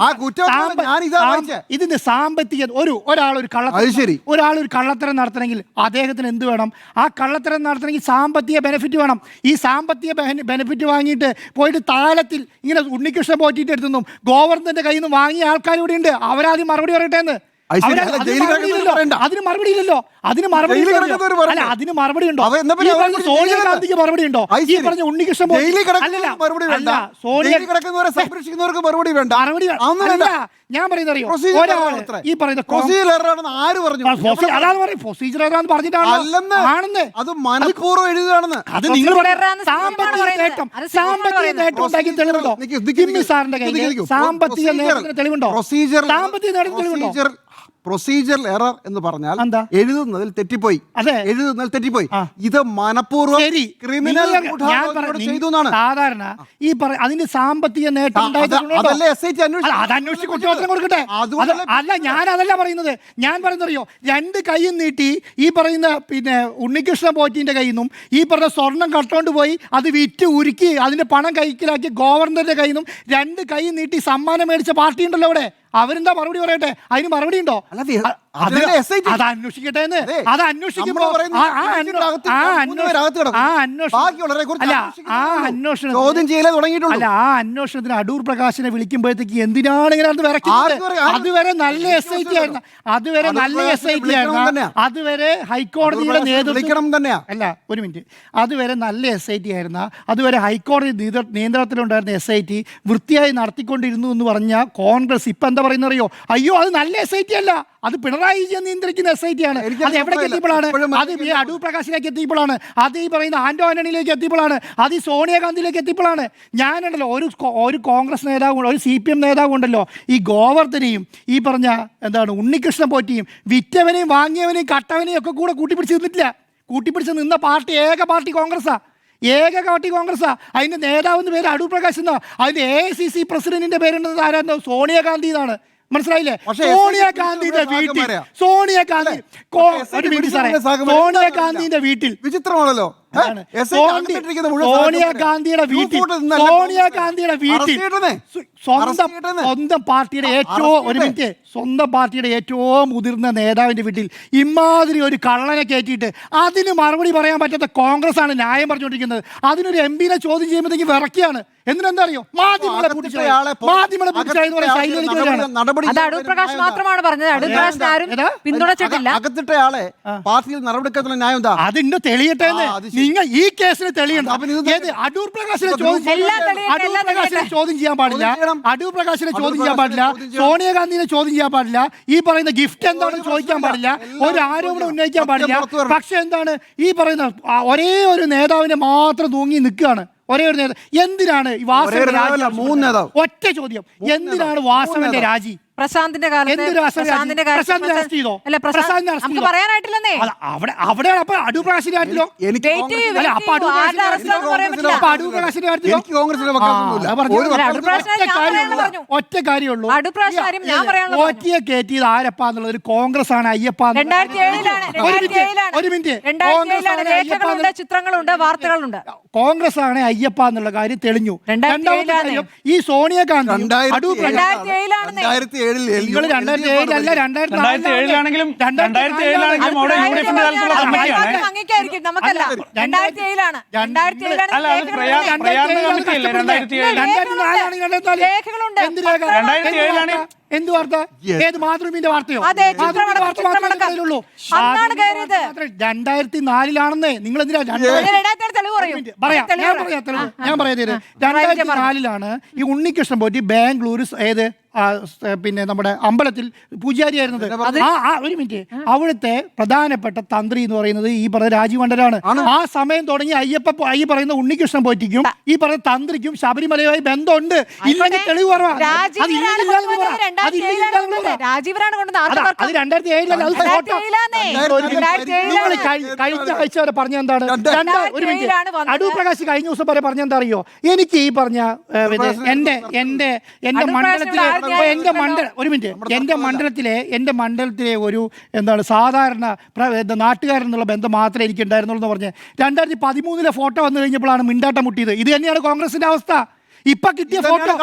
ഇതിന്റെ സാമ്പത്തിക ഒരാളൊരു കള്ളത്തരം നടത്തണമെങ്കിൽ അദ്ദേഹത്തിന് എന്ത് വേണം? ആ കള്ളത്തരം നടത്തണമെങ്കിൽ സാമ്പത്തിക ബെനിഫിറ്റ് വേണം. ഈ സാമ്പത്തിക ബെനിഫിറ്റ് വാങ്ങിയിട്ട് പോയിട്ട് താലത്തിൽ ഇങ്ങനെ ഉണ്ണികൃഷ്ണൻ പോറ്റിയിട്ട് എടുത്തുനിന്നും ഗോവർദ്ധന്റെ കയ്യിൽ നിന്ന് വാങ്ങിയ ആൾക്കാർ ഇവിടെ ഉണ്ട്. അവരാദ്യം മറുപടി പറയട്ടെ എന്ന്. ശരി, അല്ല, ജയിലിൽ കിടക്കുന്നവർ പറയണ്ട. അതിന് മറുപടി ഇല്ലല്ലോ. അതിന് മറുപടി ജയിലിൽ ഇല്ലല്ലോ. കിടക്കുന്നവർ പറയണ്ട. അല്ല, അതിന് മറുപടി ഉണ്ടോ? അവ എന്നാ പിന്നെ ഈ അവരെ പറഞ്ഞ കുറിച്ച് സോണിയാഗാന്ധിക്ക് മറുപടി ഉണ്ടോ? അത് ഈ ശരി. പറഞ്ഞ ഉണ്ണികൃഷ്ണൻ ജയിലിൽ അല്ലല്ല, കിടക്കുന്നവർക്ക് മറുപടി വേണ്ട. അല്ല, സോണിയ ജയിലിൽ കിടക്കുന്നവരെ സംരക്ഷിക്കുന്നവർക്ക് മറുപടി വേണ്ട. മറുപടി അതൊന്നും അല്ല, വേണ്ട. ഞാൻ പറയുന്നത് അറിയോ? Procedure ഒരാള് error ഈ പറയുന്ന Procedure error ആണെന്ന് ആര് പറഞ്ഞു? അതാണ് പറയും പ്രൊസീജിയർ ഏതാന്ന് പറഞ്ഞിട്ടാണ് അല്ലെന്ന്. ആണെന്ന്. അത് മനഃപൂർവ്വം എഴുതുകയാണെന്ന്. അത് നിങ്ങൾ Procedure error ആണെന്ന് സാമ്പത്തിക പറയുന്നത്. നേട്ടം അത് സാമ്പത്തിക പറയുന്നത്. നേട്ടം ഉണ്ടാക്കിയ തെളിവുണ്ടോ? ജിമ്മി സാറിന്റെ കയ്യിൽ സാമ്പത്തിക നേട്ടത്തിന് തെളിവുണ്ടോ? സാമ്പത്തിക നേട്ടത്തിന് തെളിവുണ്ടോ? പ്രൊസീജിയർ എറർ എന്ന് പറഞ്ഞാൽ എന്താ? എഴുതുന്നതിൽ തെറ്റിപ്പോയി. അതെ. എഴുതുന്നതിൽ തെറ്റിപ്പോയി. ആ. ഇത് മനഃപൂർവ്വം ശരി. ക്രിമിനൽ ചെയ്തു എന്നാണ്. സാധാരണ ഈ അതിന് സാമ്പത്തിക നേട്ടം അതല്ലേ SIT അത് അന്വേഷിച്ച് കുറ്റപത്രം കൊടുക്കട്ടെ. അല്ല, ഞാൻ അതല്ല പറയുന്നത്. ഞാൻ പറയുന്നറിയോ, രണ്ട് കൈയും നീട്ടി ഈ പറയുന്ന പിന്നെ ഉണ്ണികൃഷ്ണൻ പോറ്റിന്റെ കയ്യിൽ നിന്നും ഈ പറഞ്ഞ സ്വർണം കട്ടോണ്ട് പോയി അത് വിറ്റ് ഉരുക്കി അതിന്റെ പണം കൈക്കലാക്കി ഗവർണറുടെ കയ്യിൽ നിന്നും രണ്ട് കൈ നീട്ടി സമ്മാനം മേടിച്ച പാർട്ടി ഉണ്ടല്ലോ അവിടെ. അവരെന്താ മറുപടി പറയട്ടെ? അതിന് മറുപടി ഉണ്ടോ? അത് അന്വേഷിക്കട്ടെ എന്ന്. അത് അന്വേഷിക്കുമ്പോ ചോദ്യം ചെയ്യലേ തുടങ്ങിയിട്ടുള്ളൂ. അല്ല, ആ അന്വേഷണത്തിന് അടൂർ പ്രകാശിനെ വിളിക്കുമ്പോഴത്തേക്ക് എന്തിനാണ് ഇങ്ങനെ അത് വിറയ്ക്കുന്നത്? അതുവരെ നല്ല SIT ആയിരുന്നു. അതുവരെ നല്ല SIT ആയിരുന്നു. അതുവരെ ഹൈക്കോടതിയുടെ നേതൃത്വം തന്നെയാ. അല്ല, ഒരു മിനിറ്റ്. അതുവരെ നല്ല SIT ആയിരുന്ന, അതുവരെ ഹൈക്കോടതി നിയന്ത്രണത്തിലുണ്ടായിരുന്ന SIT വൃത്തിയായി നടത്തിക്കൊണ്ടിരുന്നു എന്ന് പറഞ്ഞ കോൺഗ്രസ് ഇപ്പൊ എന്താ പറയുന്ന അറിയോ? അയ്യോ, അത് നല്ല SIT അല്ല, അത് പിണറായി വിജയൻ നിയന്ത്രിക്കുന്ന SIT ആണ്. അത് എവിടേക്ക് എത്തിയപ്പോഴാണ്? അത് ഈ അടൂർ പ്രകാശിലേക്ക് എത്തിയപ്പോഴാണ്. അത് ഈ പറയുന്ന ആന്റോ ആന്റണിയിലേക്ക് എത്തിയപ്പോഴാണ്. അത് ഈ സോണിയാഗാന്ധിയിലേക്ക് എത്തിയപ്പോഴാണ്. ഞാനുണ്ടല്ലോ ഒരു കോൺഗ്രസ് നേതാവ്, ഒരു CPM നേതാവ് ഉണ്ടല്ലോ, ഈ ഗോവർദ്ധനെയും ഈ പറഞ്ഞ എന്താണ് ഉണ്ണികൃഷ്ണൻ പോറ്റിയും വിറ്റവനെയും വാങ്ങിയവനെയും കട്ടവനെയും ഒക്കെ കൂടെ കൂട്ടിപ്പിടിച്ച് നിന്നിട്ടില്ല. കൂട്ടിപ്പിടിച്ച് നിന്ന പാർട്ടി ഏക പാർട്ടി കോൺഗ്രസ്സാ. അതിന്റെ നേതാവിന്റെ പേര് അടൂർ പ്രകാശ് എന്നാ. അതിന്റെ AICC പ്രസിഡന്റിന്റെ പേരുള്ളത് ആരാന്നോ? സോണിയാഗാന്ധി എന്നാണ്. മനസ്സിലായില്ലേ? സോണിയാഗാന്ധിന്റെ വീട്ടിൽ വിചിത്രമാണല്ലോ. സോണിയാഗാന്ധിയുടെ വീട്ടിൽ സ്വന്തം പാർട്ടിയുടെ ഏറ്റവും മുതിർന്ന നേതാവിന്റെ വീട്ടിൽ ഇമാതിരി ഒരു കള്ളനെ കയറ്റിയിട്ട് അതിന് മറുപടി പറയാൻ പറ്റാത്ത കോൺഗ്രസ് ആണ് ന്യായം പറഞ്ഞുകൊണ്ടിരിക്കുന്നത്. അതിനൊരു MP-നെ ചോദ്യം ചെയ്യുമ്പോഴത്തേക്ക് വിറക്കിയാണ്. എന്തിനെന്താ അറിയോ? മാധ്യമങ്ങളെ അത് അടൂർ പ്രകാശ് മാത്രമാണ് പറഞ്ഞത്. അടൂർ പ്രകാശ് ആരും പിന്തുണച്ചിട്ടില്ല. അകത്തിട്ടയാളെ പാർട്ടിയിൽ നടപടിയെടുക്കാനുള്ള ന്യായം എന്താ? അതിന്റെ തെളിയട്ടെ. നിങ്ങൾ ഈ കേസിന് തെളിയണം. അടൂർ പ്രകാശിനെ ചോദ്യം ചെയ്യാൻ പാടില്ല. അടൂർ പ്രകാശിനെ ചോദ്യം ചെയ്യാൻ പാടില്ല. സോണിയാഗാന്ധിനെ ചോദ്യം ചെയ്യാൻ പാടില്ല. ഈ പറയുന്ന ഗിഫ്റ്റ് എന്താണെന്ന് ചോദിക്കാൻ പാടില്ല. ഒരു ആരോപണം ഉന്നയിക്കാൻ പാടില്ല. പക്ഷെ എന്താണ് ഈ പറയുന്ന ഒരേ ഒരു നേതാവിനെ മാത്രം തൂങ്ങി നിൽക്കുകയാണ്. ഒരേ ഒരു നേതാവ്. എന്തിനാണ് ഈ വാസവന്റെ രാജി? ഒറ്റ ചോദ്യം, എന്തിനാണ് വാസവന്റെ രാജി? പ്രശാന്തിന്റെ പറയാനായിട്ടില്ലെന്നേ. അവിടെയാണ് അപ്പൊ അടൂർ പ്രകാശിന്റെ കാര്യത്തിലോ? ഒറ്റ കാര്യമുള്ളൂ. ഒറ്റയെ കയറ്റിയത് ആരപ്പാന്നുള്ളത് ഒരു കോൺഗ്രസ് ആണ്. അയ്യപ്പ ഒരു മിനിറ്റ്, ചിത്രങ്ങളുണ്ട്, വാർത്തകളുണ്ട്. കോൺഗ്രസ് ആണ് അയ്യപ്പ എന്നുള്ള കാര്യം തെളിഞ്ഞു. രണ്ടാമത്തെ കാര്യം, ഈ സോണിയാഗാന്ധി നിങ്ങൾ 2007 അല്ല 2004 ആണെങ്കിലും 2007 അവിടെ യുഡിഎഫിന്റെ കാലത്തുള്ള കമ്മിറ്റിയാണ്. നമുക്കല്ല, 2007 അല്ല, അത് പ്രയാറിന്റെ കമ്മിറ്റിയല്ലേ 2007? രേഖകളുണ്ട്. 2007 എന്ത് വാർത്ത? ഏത് മാതൃഭൂമിന്റെ വാർത്തയോ? 2004 നിങ്ങൾ എന്തിനാ? ഞാൻ പറയാം. 2004 ഈ ഉണ്ണികൃഷ്ണൻ പോറ്റി ബാംഗ്ലൂർ ഏത് പിന്നെ നമ്മുടെ അമ്പലത്തിൽ പൂജാരിയായിരുന്നത്. ഒരു മിനിറ്റ്, അവിടുത്തെ പ്രധാനപ്പെട്ട തന്ത്രി എന്ന് പറയുന്നത് ഈ പറഞ്ഞ രാജീവ് മണ്ഡലാണ്. ആ സമയം തുടങ്ങി ഈ പറയുന്ന ഉണ്ണികൃഷ്ണൻ പോറ്റിക്കും ഈ പറഞ്ഞ തന്ത്രിക്കും ശബരിമലയുമായി ബന്ധമുണ്ട്. ഇല്ലെങ്കിൽ തെളിവ് കുറവാണ്. കഴിഞ്ഞ ആഴ്ച വരെ പറഞ്ഞ എന്താണ്? ഒരു മിനിറ്റ്, അടൂർ പ്രകാശ് കഴിഞ്ഞ ദിവസം വരെ പറഞ്ഞ എന്താ അറിയോ? എനിക്ക് ഈ പറഞ്ഞ എന്റെ മണ്ഡലത്തിലെ ഒരു എന്താണ് സാധാരണ നാട്ടുകാരൻ എന്നുള്ള ബന്ധം മാത്രമേ എനിക്ക് ഉണ്ടായിരുന്നുള്ളൂ എന്ന് പറഞ്ഞ് 2013 ഫോട്ടോ വന്നു കഴിഞ്ഞപ്പോഴാണ് മിണ്ടാട്ടം മുട്ടിയത്. ഇത് തന്നെയാണ് കോൺഗ്രസിന്റെ അവസ്ഥ. ഇപ്പൊ കിട്ടിയ ഫോട്ടോ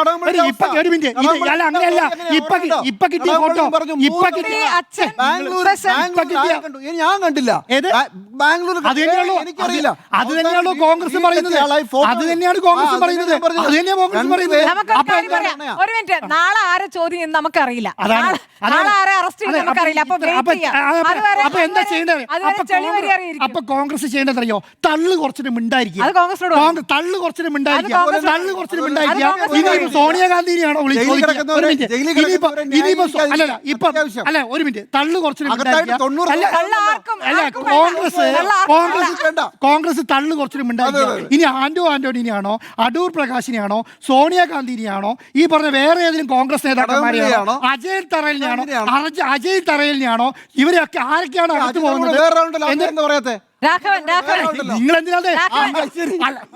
ഒരു മിനിറ്റ് അല്ല അങ്ങനെയല്ല ഇപ്പൊ കിട്ടിയ ഫോട്ടോ ഇപ്പൊ കിട്ടിയ ഞാൻ കണ്ടില്ല ബാംഗ്ലൂർ എനിക്കറിയില്ല. അത് തന്നെയാണോ കോൺഗ്രസ് പറയുന്നത്? അത് തന്നെയാണ് കോൺഗ്രസ് പറയുന്നത്. അത് തന്നെയാണ് കോൺഗ്രസ് പറയുന്നത്. ഒരു മിനിറ്റ്, നാളെ ആരെ ചോദ്യം ചെയ്യുന്നത് നമുക്കറിയില്ല. നാളെ ആരെ അറസ്റ്റ് ചെയ്യുന്നത് നമുക്കറിയില്ല. അപ്പൊ എന്താ ചെയ്യേണ്ടത്? അപ്പൊ കോൺഗ്രസ് ചെയ്യേണ്ടത് അറിയോ? തള്ളു കുറച്ചിട്ട് മിണ്ടായിരിക്കും. തള്ളു കുറച്ചിട്ട് മിണ്ടായിരിക്കും. തള്ളു കുറച്ചിട്ട് മിണ്ടായിരിക്കും. ഇനി സോണിയാഗാന്ധിനെയാണോ വിളിച്ചത്? അല്ലല്ല ഇപ്പൊ അല്ല ഒരു മിനിറ്റ്, തള്ളു കുറച്ചിട്ട് കോൺഗ്രസ് തള്ളു കുറച്ചിട്ട് മിണ്ടായിരിക്കും. ഇനി ആന്റോണിനെയാണോ അടൂർ പ്രകാശിനെയാണോ സോണിയാഗാന്ധിനെയാണോ ഈ പറഞ്ഞ വേറെ ഏതെങ്കിലും കോൺഗ്രസ് നേതാക്കന്മാരെയാണോ അജയ് തറയിലിനെയാണോ ഇവരെയൊക്കെ ആരൊക്കെയാണ് അകത്ത് പോകുന്നത്? നിങ്ങൾ എന്തിനാ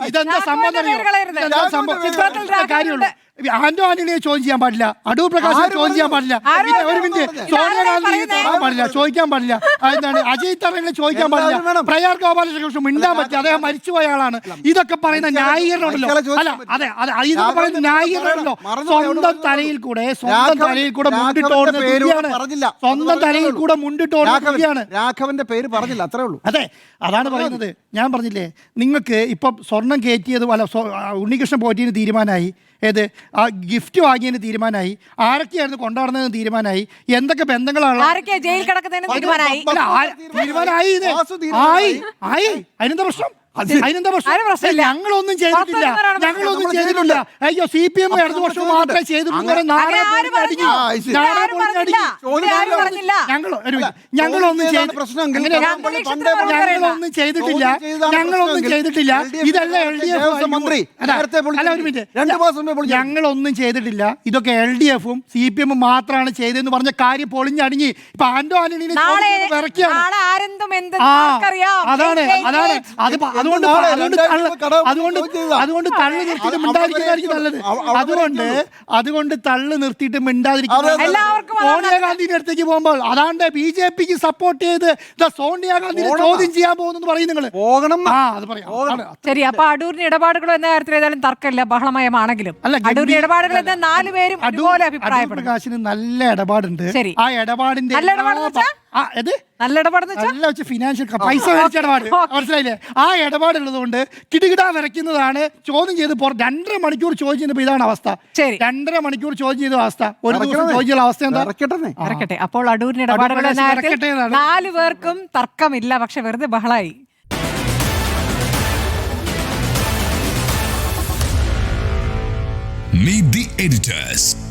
ഇതെന്താ സംഭവം? കാര്യമുള്ളൂ. ആന്റോണിയെ ചോദ്യം ചെയ്യാൻ പാടില്ല, അടൂർ പ്രകാശിനെ ചോദ്യം ചെയ്യാൻ പാടില്ല, പിന്നെ ഒരു മിനിറ്റ് സോണിയാഗാന്ധിയെ ചോദിക്കാൻ പാടില്ല, എന്താണ് അജയ് തറയിനെ ചോദിക്കാൻ പാടില്ല, പ്രയാർ ഗോപാലകൃഷ്ണൻ മിണ്ടാൻ പറ്റില്ല, അദ്ദേഹം മരിച്ചുപോയ ആളാണ്. ഇതൊക്കെ പറയുന്ന ന്യായീകരണമുണ്ടല്ലോ. അല്ല അതെ അതെ ഇതൊക്കെ പറയുന്ന ന്യായീകരണമുണ്ടല്ലോ. സ്വന്തം തലയിൽ കൂടെ മുണ്ടിട്ടോടുന്ന തുല്യാണ്. സ്വന്തം തലയിൽ കൂടെ മുണ്ടിട്ടോടുന്ന തുല്യാണ്. രാഘവന്റെ പേര് പറഞ്ഞില്ല, അത്രേ ഉള്ളൂ. അതെ അതാണ് പറയുന്നത്. ഞാൻ പറഞ്ഞില്ലേ നിങ്ങൾക്ക് ഇപ്പം സ്വർണം കയറ്റിയത് അല്ല ഉണ്ണികൃഷ്ണൻ പോറ്റിന് തീരുമാനമായി, ഏത് ആ ഗിഫ്റ്റ് വാങ്ങിയതിന് തീരുമാനമായി, ആരൊക്കെയായിരുന്നു കൊണ്ടുവരുന്നതിന് തീരുമാനമായി, എന്തൊക്കെ ബന്ധങ്ങളാണ് അതിനെന്താ പ്രശ്നം? ഞങ്ങളൊന്നും ചെയ്തിട്ടില്ല. അയ്യോ CPM അടുത്ത വർഷം മാത്രമേ ചെയ്തിട്ടുള്ളൂ. ഞങ്ങളൊന്നും ചെയ്തിട്ടില്ല. ഇതല്ല LDF മന്ത്രി. അല്ല ഒരു മിനിറ്റ്, ഞങ്ങളൊന്നും ചെയ്തിട്ടില്ല. ഇതൊക്കെ LDF-ഉം CPM മാത്രമാണ് ചെയ്തതെന്ന് പറഞ്ഞ കാര്യം പൊളിഞ്ഞടിഞ്ഞ് ഇപ്പൊ ആന്റോണിനെ അതാണ് അതുകൊണ്ട് തള്ളു നിർത്തിയിട്ട് മിണ്ടാതിരിക്കുന്നതായിരിക്കും നല്ലത്. അതുകൊണ്ട് തള്ളു നിർത്തിയിട്ട് മിണ്ടാതിരിക്കുന്നത്. സോണിയാഗാന്ധിന്റെ അടുത്തേക്ക് പോകുമ്പോൾ അതാണ്ട് BJPക്ക് സപ്പോർട്ട് ചെയ്ത് സോണിയാഗാന്ധിനെ ചോദ്യം ചെയ്യാൻ പോകുന്നു പറയും നിങ്ങൾ. പോകണം. അത് പറയാം. ശരി, അപ്പൊ അടൂരിന് ഇടപാടുകളോ എന്ന കാര്യത്തിൽ ഏതായാലും തർക്കമില്ല, ബഹളമയമാണെങ്കിലും അടൂരിന് ഇടപാടുകൾ എന്ന 4 പേരും അതുപോലെ അഭിപ്രായപ്പെടും. പ്രകാശിന് നല്ല ഇടപാടുണ്ട്. ആ ഇടപാടിന്റെ ഫിനാൻഷ്യൽ പൈസ മേടിച്ച ഇടപാട് മനസ്സിലായില്ലേ? ആ ഇടപാടുള്ളത് കൊണ്ട് കിടുകിടാ വരയ്ക്കുന്നതാണ്. ചോദ്യം ചെയ്ത് 2.5 മണിക്കൂർ ചോദ്യം ചെയ്തപ്പോ ഇതാണ് അവസ്ഥ. 2.5 മണിക്കൂർ ചോദ്യം ചെയ്ത അവസ്ഥ, ഒരു ദിവസം ചോദ്യം ചെയ്ത അവസ്ഥ എന്താ? ഇറക്കട്ടെ. അപ്പോൾ അടൂരിന് ഇടപാടുകളുടെ 4 പേർക്കും തർക്കമില്ല, പക്ഷെ വെറുതെ ബഹളായി. Meet the editors.